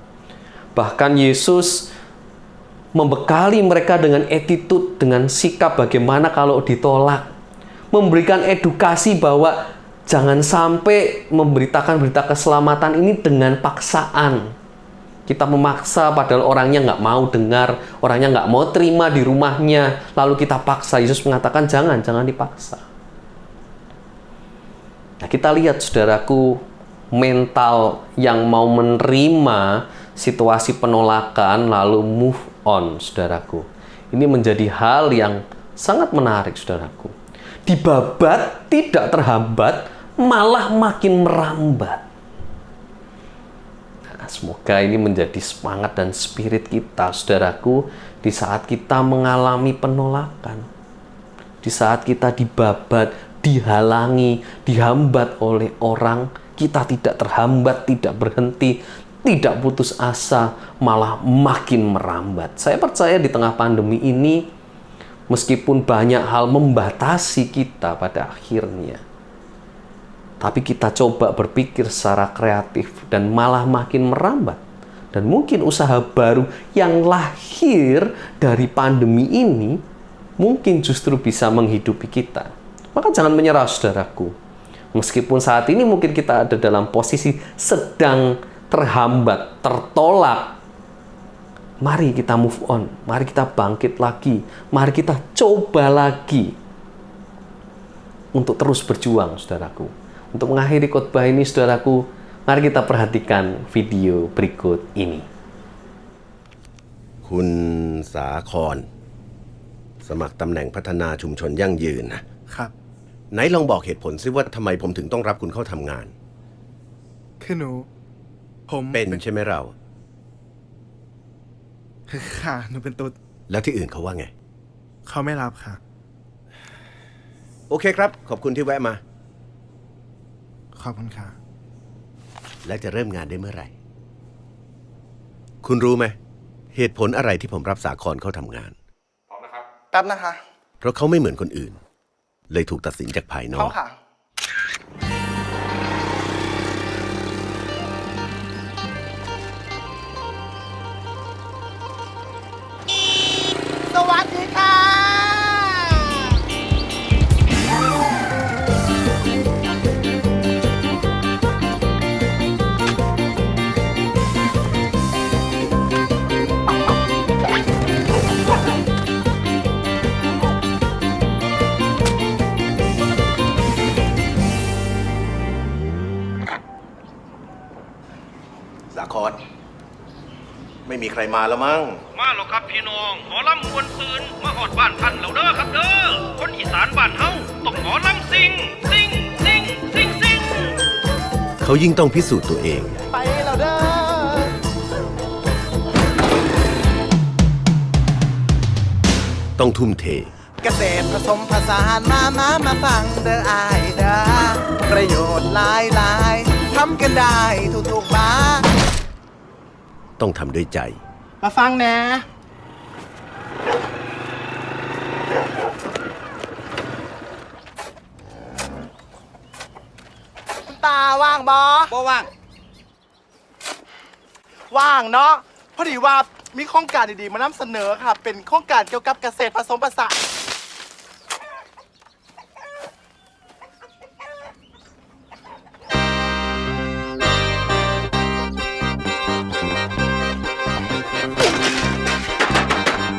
Bahkan Yesus membekali mereka dengan attitude, dengan sikap bagaimana kalau ditolak. Memberikan edukasi bahwa jangan sampai memberitakan berita keselamatan ini dengan paksaan. Kita memaksa padahal orangnya nggak mau dengar, orangnya nggak mau terima di rumahnya, lalu kita paksa. Yesus mengatakan jangan dipaksa. Nah, kita lihat saudaraku, mental yang mau menerima situasi penolakan lalu move on, saudaraku. Ini menjadi hal yang sangat menarik, saudaraku. Dibabat, tidak terhambat, malah makin merambat. Nah, semoga ini menjadi semangat dan spirit kita, saudaraku, di saat kita mengalami penolakan. Di saat kita dibabat, dihalangi, dihambat oleh orang, kita tidak terhambat, tidak berhenti, tidak putus asa, malah makin merambat. Saya percaya di tengah pandemi ini, meskipun banyak hal membatasi kita pada akhirnya, tapi kita coba berpikir secara kreatif dan malah makin merambat. Dan mungkin usaha baru yang lahir dari pandemi ini mungkin justru bisa menghidupi kita. Maka jangan menyerah, saudaraku. Meskipun saat ini mungkin kita ada dalam posisi sedang terhambat, tertolak. Mari kita move on, mari kita bangkit lagi, mari kita coba lagi untuk terus berjuang, saudaraku. Untuk mengakhiri khotbah ini, saudaraku, mari kita perhatikan video berikut ini. คุณสาครสมัครตำแหน่งพัฒนาชุมชนยั่งยืนนะครับ ไหนลองบอกเหตุผลซิว่าทำไมผมถึงต้องรับคุณเข้าทำงาน คือหนู ผม เป็นใช่ไหมเรา ค่ะ หนูเป็นตุ๊ด แล้วที่อื่นเขาว่าไง เขาไม่รับค่ะ โอเคครับ ขอบคุณที่แวะมา ขอบคุณค่ะ และจะเริ่มงานได้เมื่อไหร่ คุณรู้ไหมเหตุผลอะไรที่ผมรับสาครเข้าทำงาน แป๊บนะคะ เพราะเขาไม่เหมือนคนอื่น เลยถูกตัดสินจากภายนอ เขา ก ค่ะ สวัสดีค่ะ สาครไม่มีใครมาแล้วมั้ง มาแล้วครับพี่น้องหมอลำมวนซืนมาหอดบ้านท่านแล้วเด้อครับเด้อคนอีสานบ้านเฮาต้องหมอลำซิงซิงซิงซิงซิง เขายิ่งต้องพิสูจน์ตัวเอง ไปแล้วเด้อ ต้องทุ่มเท เกษตรผสมผสานมาฟังเด้ออายเด้อประโยชน์หลายทำกันได้ทุกๆบ้าน ต้องทำด้วยใจ มาฟังนะ ตาว่างบอบ่ว่าง ว่างเนาะพอดีว่ามีโครงการดีๆมานำเสนอค่ะ เป็นโครงการเกี่ยวกับเกษตรผสมผสาน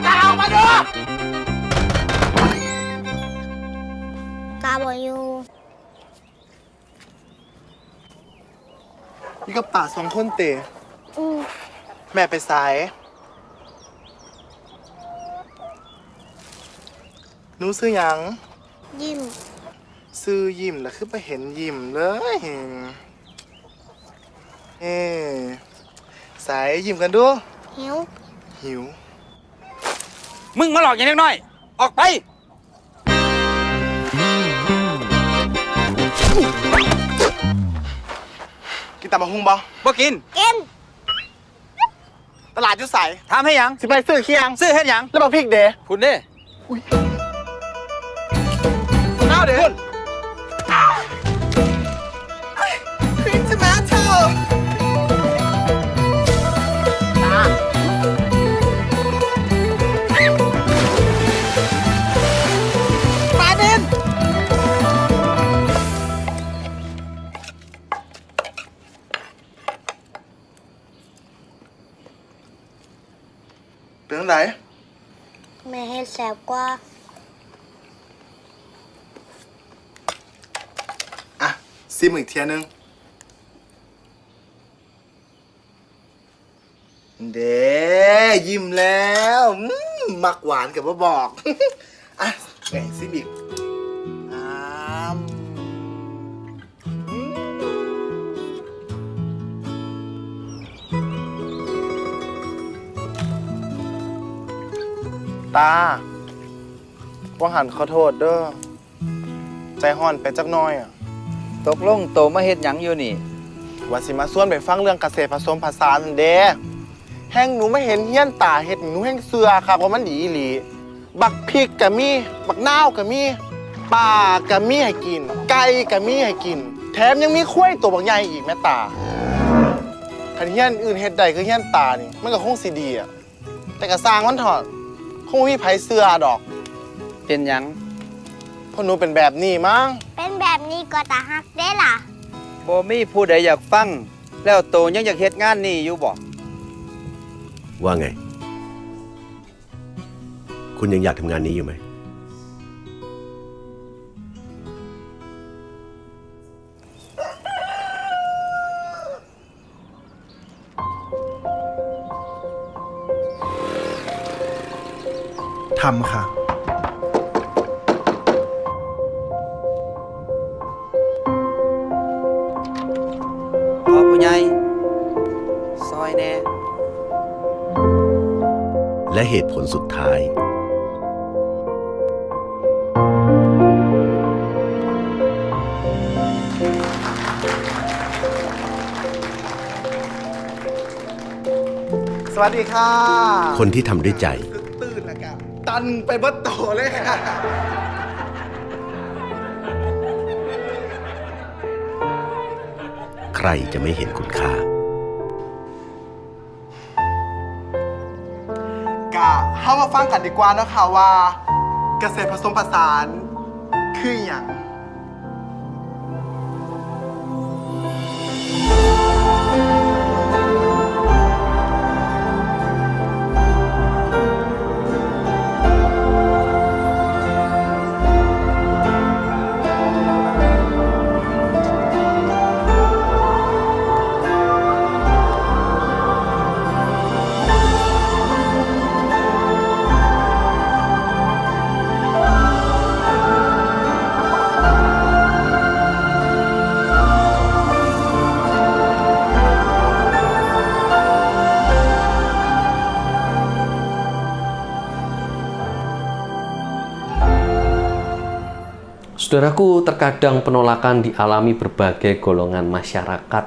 ตาออกมาดู ตาบออยู่ นี่ก็ป่าสองคนเตะ อืม แม่ไปสายหนูซื้อหยัง ยิ้ม ซื้อยิ้มแล้วคือไปเห็นยิ้มเลยสายยิ้มกันดู หิว หิว มึงมาหลอกอย่างเล็กน้อย ออกไป กินตำมะฮุงบ่ บ่กิน กิน ตลาดอยุ่ใส ถามให้หยัง สิไปซื้อเคียง ซื้อเฮ็ดหยัง แล้วบอกพริกเด้ คุณเด้ เอาเด้พริกจะมาเธอปลาดินเป็นจังไหน แม่ให้แสบกว่า ซิมอีกเทียนึงเด้ยิ้มแล้วมักหวานกับว่าบอก อ่ะไงซิมอีกอ้ามตาว่าหันขอโทษเด้อใจห่อนไปจักหน้อยอ่ะ ตกลงโตมาเฮ็ดหยังอยู่นี่ ว่าสิมาส่วนไปฟังเรื่องเกษตรผสมผสานนั่นเด้แห้งหนูไม่เห็นเฮี้ยนตาเฮ็ดหนูแห้งเสือครับว่ามันดีอีหลีบักพริกกะมีบักนาวกะมีปลากะมีให้กิน ไก่กะมีให้กิน แถมยังมีข้วยตัวบักใหญ่อีกแม่ตาคันเฮี้ยนอื่นเฮ็ดได้คือเฮี้ยนตานี่มันก็คงสิดีอ่ะแต่ก็สร้างมันเถอะคงบ่มีไผเสือดอก เป็นหยัง เพราะหนูเป็นแบบนี้มั้ง เป็นแบบนี้ก็ตาฮักได้ล่ะ บ่มีผู้ใดอยากฟัง แล้วโตยังอยากเฮ็ดงานนี่อยู่บ่ ว่าไง คุณยังอยากทำงานนี้อยู่ไหม ทำค่ะ พ่อผู้ใหญ่ซอยแน่ และเหตุผลสุดท้าย สวัสดีค่ะ คนที่ทำด้วยใจ ตื่นแล้วกันตันไปเบัดโตเลยค่ะ ใครจะไม่เห็นคุณค่า เข้ามาฟังกันดีกว่าเนาะค่ะว่า เกษตรผสมผสานคืออย่างSaudaraku, terkadang penolakan dialami berbagai golongan masyarakat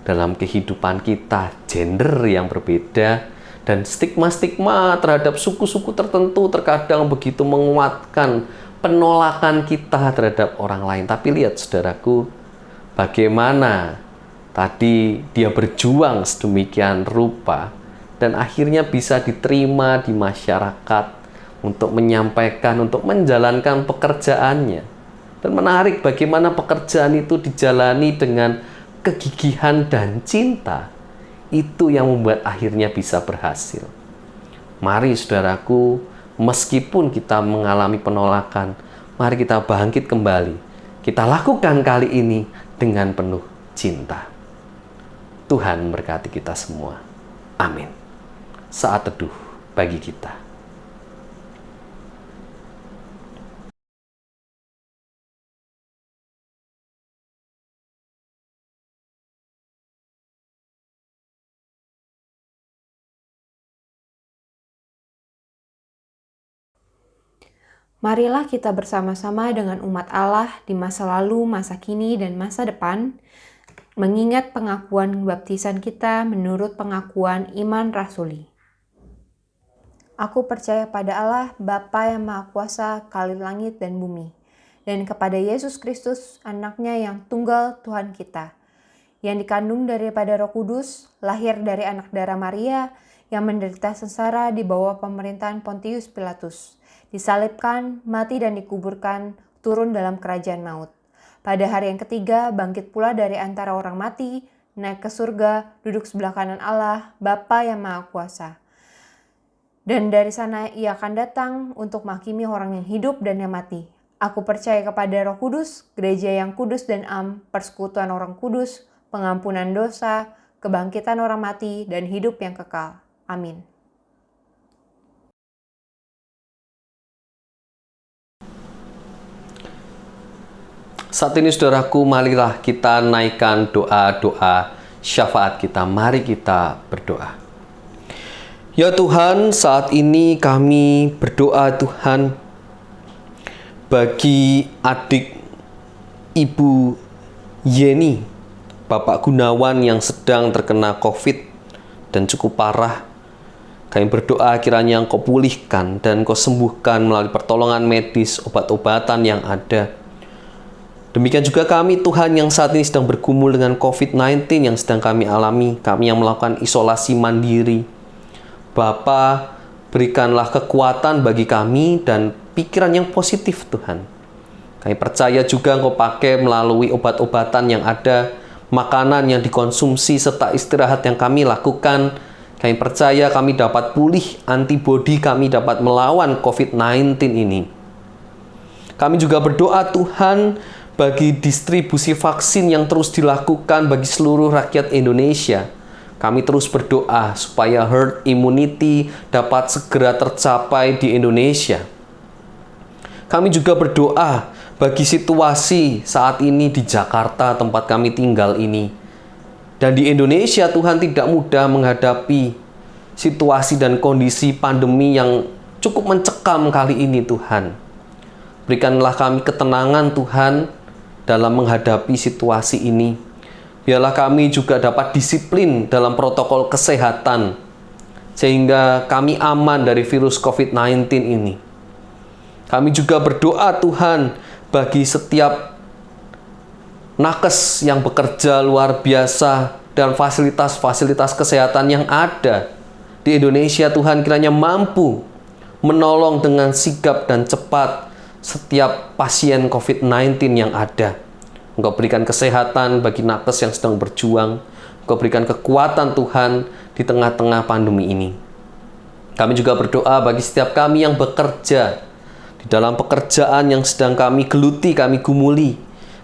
dalam kehidupan kita, gender yang berbeda, dan stigma-stigma terhadap suku-suku tertentu terkadang begitu menguatkan penolakan kita terhadap orang lain. Tapi lihat saudaraku, bagaimana tadi dia berjuang sedemikian rupa dan akhirnya bisa diterima di masyarakat untuk menyampaikan, untuk menjalankan pekerjaannya. Dan menarik bagaimana pekerjaan itu dijalani dengan kegigihan dan cinta. Itu yang membuat akhirnya bisa berhasil. Mari saudaraku, meskipun kita mengalami penolakan, mari kita bangkit kembali. Kita lakukan kali ini dengan penuh cinta. Tuhan memberkati kita semua. Amin. Saat teduh bagi kita. Marilah kita bersama-sama dengan umat Allah di masa lalu, masa kini, dan masa depan, mengingat pengakuan baptisan kita menurut pengakuan iman rasuli. Aku percaya pada Allah, Bapa yang Maha Kuasa, Khalil langit dan bumi, dan kepada Yesus Kristus, anaknya yang tunggal Tuhan kita, yang dikandung daripada Roh Kudus, lahir dari anak darah Maria, yang menderita sengsara di bawah pemerintahan Pontius Pilatus, disalibkan, mati dan dikuburkan, turun dalam kerajaan maut. Pada hari yang ketiga, bangkit pula dari antara orang mati, naik ke surga, duduk sebelah kanan Allah, Bapa yang Maha Kuasa. Dan dari sana ia akan datang untuk menghakimi orang yang hidup dan yang mati. Aku percaya kepada Roh Kudus, gereja yang kudus dan am, persekutuan orang kudus, pengampunan dosa, kebangkitan orang mati, dan hidup yang kekal. Amin. Saat ini saudaraku, marilah kita naikkan doa-doa syafaat kita. Mari kita berdoa. Ya Tuhan, saat ini kami berdoa Tuhan bagi adik Ibu Yeni, Bapak Gunawan yang sedang terkena COVID dan cukup parah. Kami berdoa kiranya Engkau pulihkan dan Engkau sembuhkan melalui pertolongan medis, obat-obatan yang ada. Demikian juga kami Tuhan yang saat ini sedang bergumul dengan COVID-19 yang sedang kami alami, kami yang melakukan isolasi mandiri. Bapa, berikanlah kekuatan bagi kami dan pikiran yang positif Tuhan. Kami percaya juga Engkau pakai melalui obat-obatan yang ada, makanan yang dikonsumsi serta istirahat yang kami lakukan. Kami percaya kami dapat pulih, antibodi kami dapat melawan COVID-19 ini. Kami juga berdoa Tuhan bagi distribusi vaksin yang terus dilakukan bagi seluruh rakyat Indonesia. Kami terus berdoa supaya herd immunity dapat segera tercapai di Indonesia. Kami juga berdoa bagi situasi saat ini di Jakarta tempat kami tinggal ini. Dan di Indonesia Tuhan tidak mudah menghadapi situasi dan kondisi pandemi yang cukup mencekam kali ini Tuhan. Berikanlah kami ketenangan Tuhan dalam menghadapi situasi ini. Biarlah kami juga dapat disiplin dalam protokol kesehatan sehingga kami aman dari virus COVID-19 ini. Kami juga berdoa Tuhan bagi setiap nakes yang bekerja luar biasa dan fasilitas-fasilitas kesehatan yang ada di Indonesia. Tuhan kiranya mampu menolong dengan sigap dan cepat setiap pasien COVID-19 yang ada. Engkau berikan kesehatan bagi nakes yang sedang berjuang. Engkau berikan kekuatan Tuhan di tengah-tengah pandemi ini. Kami juga berdoa bagi setiap kami yang bekerja di dalam pekerjaan yang sedang kami geluti, kami gumuli.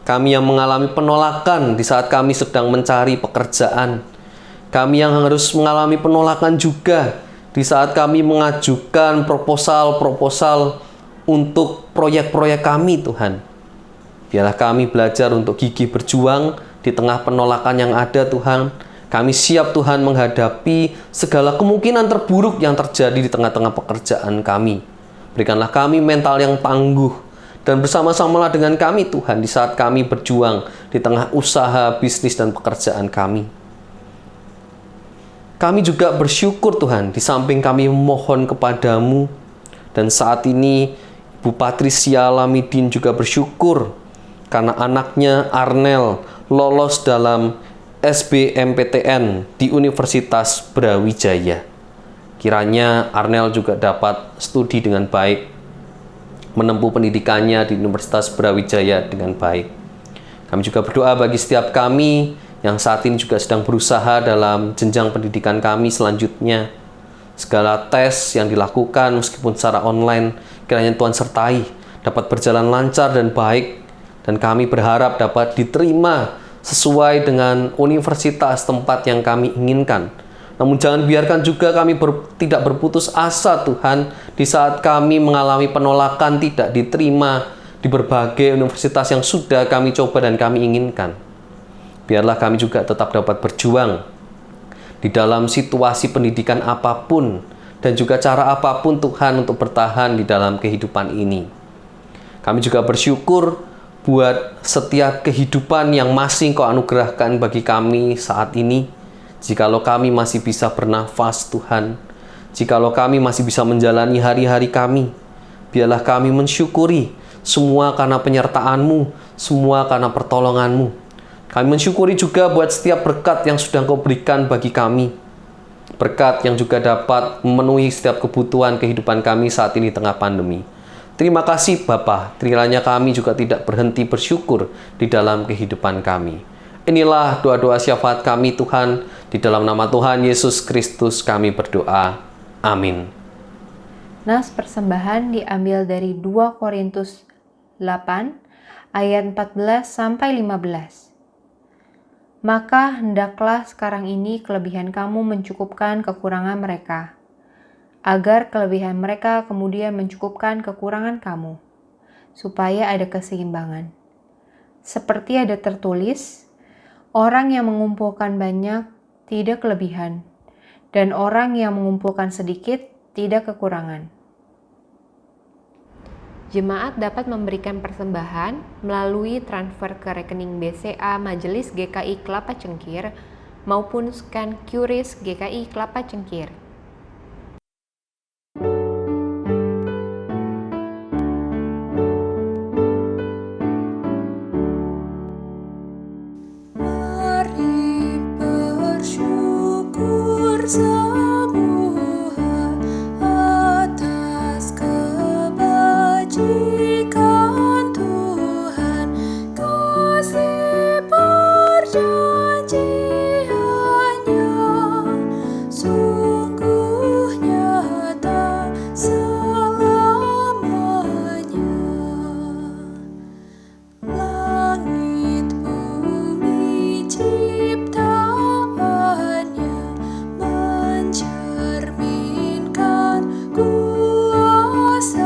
Kami yang mengalami penolakan di saat kami sedang mencari pekerjaan. Kami yang harus mengalami penolakan juga di saat kami mengajukan proposal-proposal untuk proyek-proyek kami Tuhan. Biarlah kami belajar untuk gigih berjuang di tengah penolakan yang ada Tuhan. Kami siap Tuhan menghadapi segala kemungkinan terburuk yang terjadi di tengah-tengah pekerjaan kami. Berikanlah kami mental yang tangguh dan bersama-samalah dengan kami Tuhan di saat kami berjuang di tengah usaha, bisnis, dan pekerjaan kami. Kami juga bersyukur Tuhan di samping kami memohon kepadamu, dan saat ini Bu Patricia Lamidin juga bersyukur karena anaknya Arnel lolos dalam SBMPTN di Universitas Brawijaya. Kiranya Arnel juga dapat studi dengan baik, menempuh pendidikannya di Universitas Brawijaya dengan baik. Kami juga berdoa bagi setiap kami yang saat ini juga sedang berusaha dalam jenjang pendidikan kami selanjutnya. Segala tes yang dilakukan meskipun secara online, kiranya Tuhan sertai, dapat berjalan lancar dan baik, dan kami berharap dapat diterima sesuai dengan universitas tempat yang kami inginkan. Namun jangan biarkan juga kami tidak berputus asa Tuhan di saat kami mengalami penolakan, tidak diterima di berbagai universitas yang sudah kami coba dan kami inginkan. Biarlah kami juga tetap dapat berjuang di dalam situasi pendidikan apapun dan juga cara apapun Tuhan untuk bertahan di dalam kehidupan ini. Kami juga bersyukur buat setiap kehidupan yang masih Engkau anugerahkan bagi kami saat ini. Jikalau kami masih bisa bernafas Tuhan, jikalau kami masih bisa menjalani hari-hari kami, biarlah kami mensyukuri semua karena penyertaan-Mu, semua karena pertolongan-Mu. Kami mensyukuri juga buat setiap berkat yang sudah Engkau berikan bagi kami, berkat yang juga dapat memenuhi setiap kebutuhan kehidupan kami saat ini tengah pandemi. Terima kasih Bapa, kiranya kami juga tidak berhenti bersyukur di dalam kehidupan kami. Inilah doa-doa syafaat kami Tuhan, di dalam nama Tuhan Yesus Kristus kami berdoa. Amin. Nas persembahan diambil dari 2 Korintus 8 ayat 14-15. Maka hendaklah sekarang ini kelebihan kamu mencukupkan kekurangan mereka, agar kelebihan mereka kemudian mencukupkan kekurangan kamu, supaya ada keseimbangan. Seperti ada tertulis, orang yang mengumpulkan banyak tidak kelebihan, dan orang yang mengumpulkan sedikit tidak kekurangan. Jemaat dapat memberikan persembahan melalui transfer ke rekening BCA Majelis GKI Kelapa Cengkir maupun scan QRIS GKI Kelapa Cengkir. Mari bersyukur semua atas kebajikan Tuhan, kasih perjanjiannya sungguh nyata selamanya. Langit bumi ciptaannya mencerminkan kuasanya,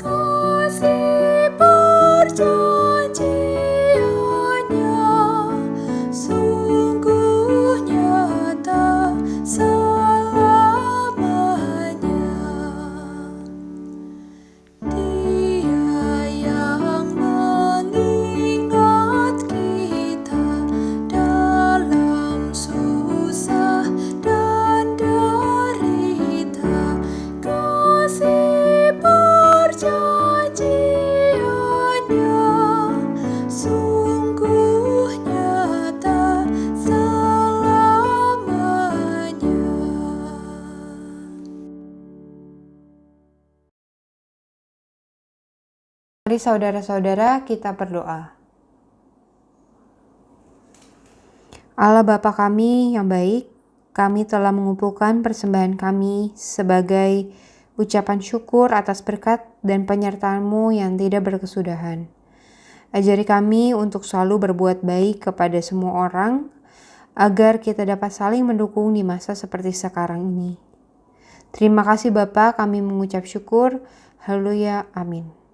kasih perjanjiannya sungguh nyata selamanya. Dia yang mengingat kita dalam susah dan derita, kasih perjanjiannya sungguh nyata selamanya. Mari saudara-saudara kita berdoa. Allah Bapa kami yang baik, kami telah mengumpulkan persembahan kami sebagai ucapan syukur atas berkat dan penyertaan-Mu yang tidak berkesudahan. Ajari kami untuk selalu berbuat baik kepada semua orang, agar kita dapat saling mendukung di masa seperti sekarang ini. Terima kasih Bapa, kami mengucap syukur. Haleluya, amin.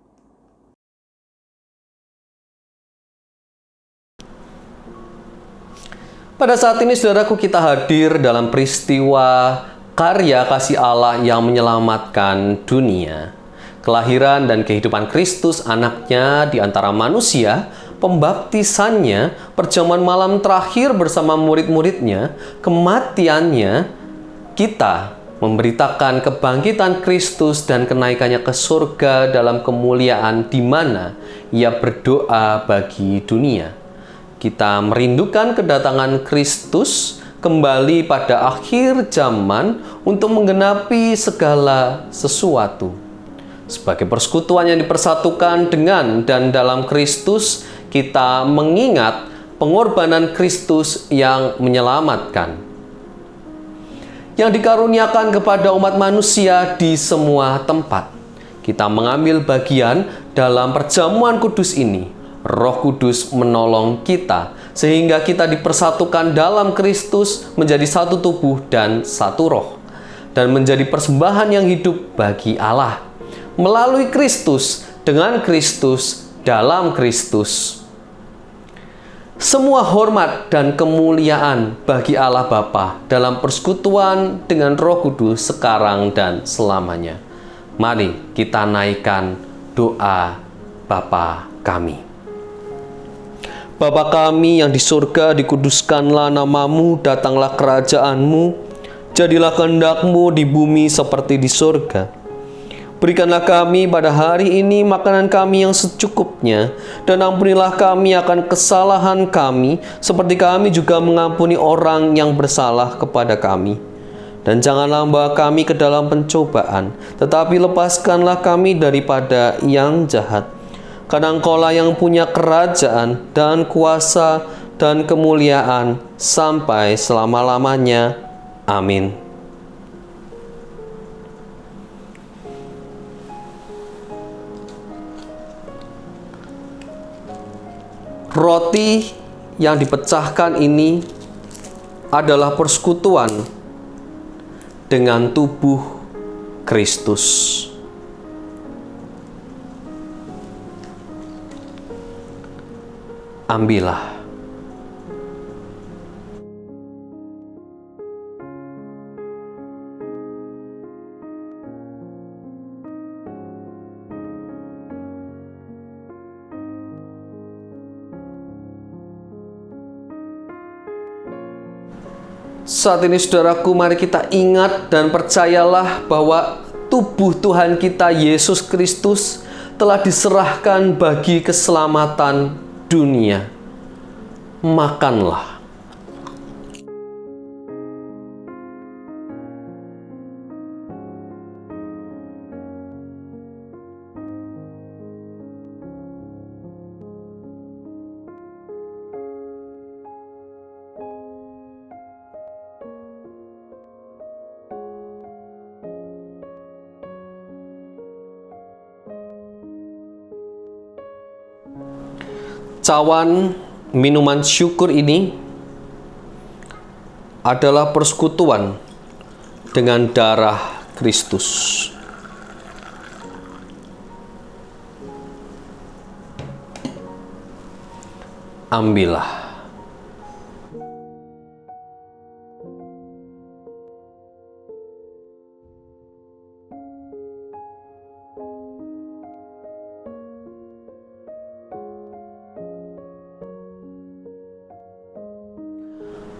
Pada saat ini saudaraku, kita hadir dalam peristiwa karya kasih Allah yang menyelamatkan dunia. Kelahiran dan kehidupan Kristus anaknya di antara manusia, pembaptisannya, perjamuan malam terakhir bersama murid-muridnya, kematiannya, kita memberitakan kebangkitan Kristus dan kenaikannya ke surga dalam kemuliaan di mana Ia berdoa bagi dunia. Kita merindukan kedatangan Kristus kembali pada akhir zaman untuk menggenapi segala sesuatu. Sebagai persekutuan yang dipersatukan dengan dan dalam Kristus, kita mengingat pengorbanan Kristus yang menyelamatkan, yang dikaruniakan kepada umat manusia di semua tempat. Kita mengambil bagian dalam perjamuan kudus ini. Roh Kudus menolong kita sehingga kita dipersatukan dalam Kristus menjadi satu tubuh dan satu roh, dan menjadi persembahan yang hidup bagi Allah melalui Kristus, dengan Kristus, dalam Kristus. Semua hormat dan kemuliaan bagi Allah Bapa dalam persekutuan dengan Roh Kudus sekarang dan selamanya. Mari kita naikkan doa Bapa kami. Bapa kami yang di surga, dikuduskanlah namamu, datanglah kerajaanmu, jadilah kehendak-Mu di bumi seperti di surga. Berikanlah kami pada hari ini makanan kami yang secukupnya, dan ampunilah kami akan kesalahan kami, seperti kami juga mengampuni orang yang bersalah kepada kami. Dan janganlah membawa kami ke dalam pencobaan, tetapi lepaskanlah kami daripada yang jahat. Karena Engkau-lah yang punya kerajaan dan kuasa dan kemuliaan sampai selama-lamanya. Amin. roti yang dipecahkan ini adalah persekutuan dengan tubuh Kristus. Ambillah. Saat ini saudaraku, mari kita ingat dan percayalah bahwa tubuh Tuhan kita Yesus Kristus telah diserahkan bagi keselamatan dunia. Makanlah. Cawan minuman syukur ini adalah persekutuan dengan darah Kristus. Ambillah.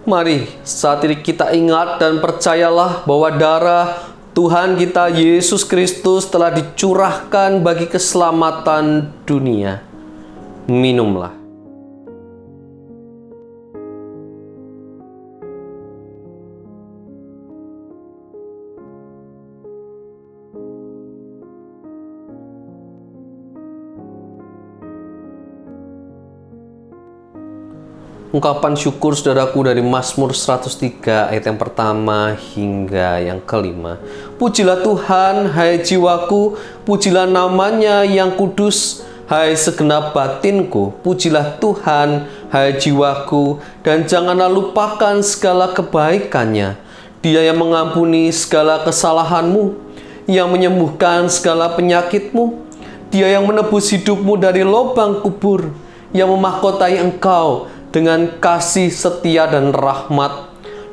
Mari saat ini kita ingat dan percayalah bahwa darah Tuhan kita Yesus Kristus telah dicurahkan bagi keselamatan dunia. Minumlah. Ungkapan syukur saudaraku dari Mazmur 103 ayat yang pertama hingga yang kelima. Pujilah Tuhan, hai jiwaku, pujilah namanya yang kudus, hai segenap batinku. Pujilah Tuhan, hai jiwaku, dan janganlah lupakan segala kebaikannya. Dia yang mengampuni segala kesalahanmu, yang menyembuhkan segala penyakitmu. Dia yang menebus hidupmu dari lubang kubur, yang memahkotai engkau dengan kasih setia dan rahmat.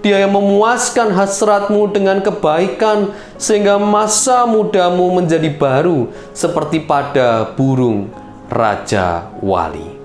Dia yang memuaskan hasratmu dengan kebaikan, sehingga masa mudamu menjadi baru seperti pada burung Raja Wali.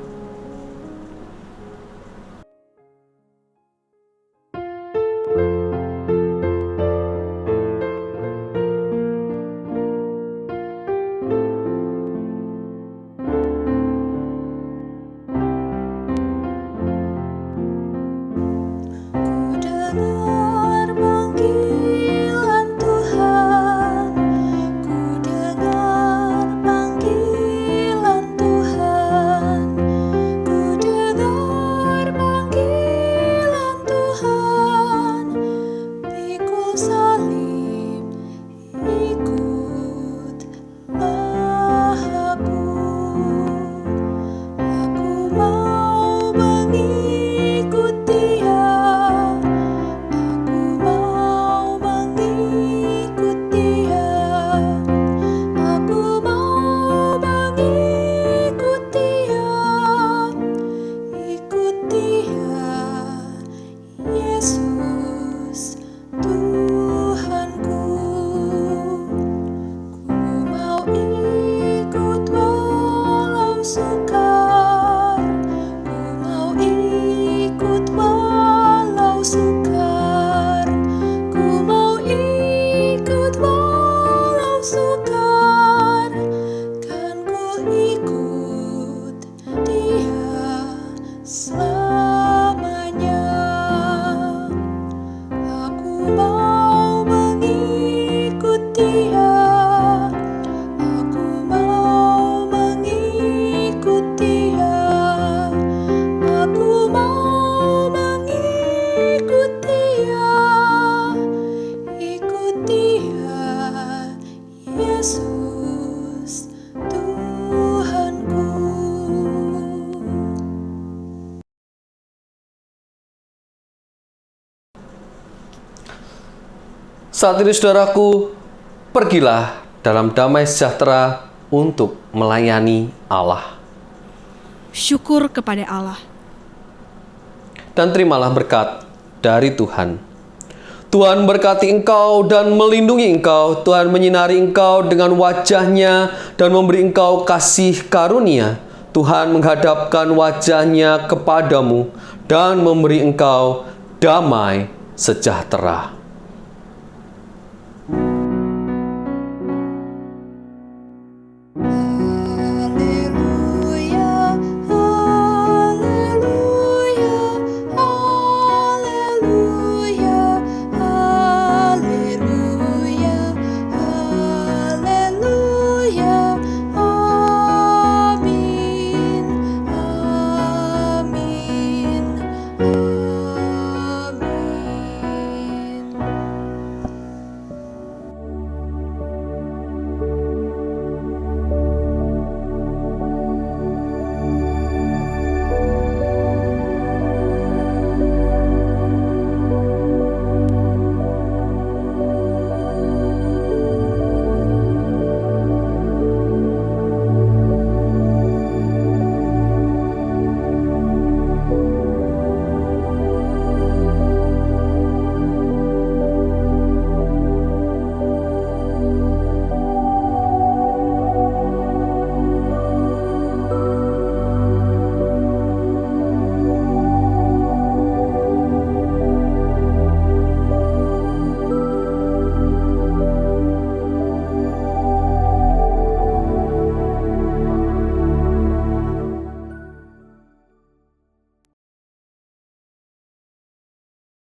Yesus. Saat ini saudaraku, pergilah dalam damai sejahtera untuk melayani Allah. Syukur kepada Allah. Dan terimalah berkat dari Tuhan. Tuhan berkati engkau dan melindungi engkau. Tuhan menyinari engkau dengan wajah-Nya dan memberi engkau kasih karunia. Tuhan menghadapkan wajah-Nya kepadamu dan memberi engkau damai sejahtera.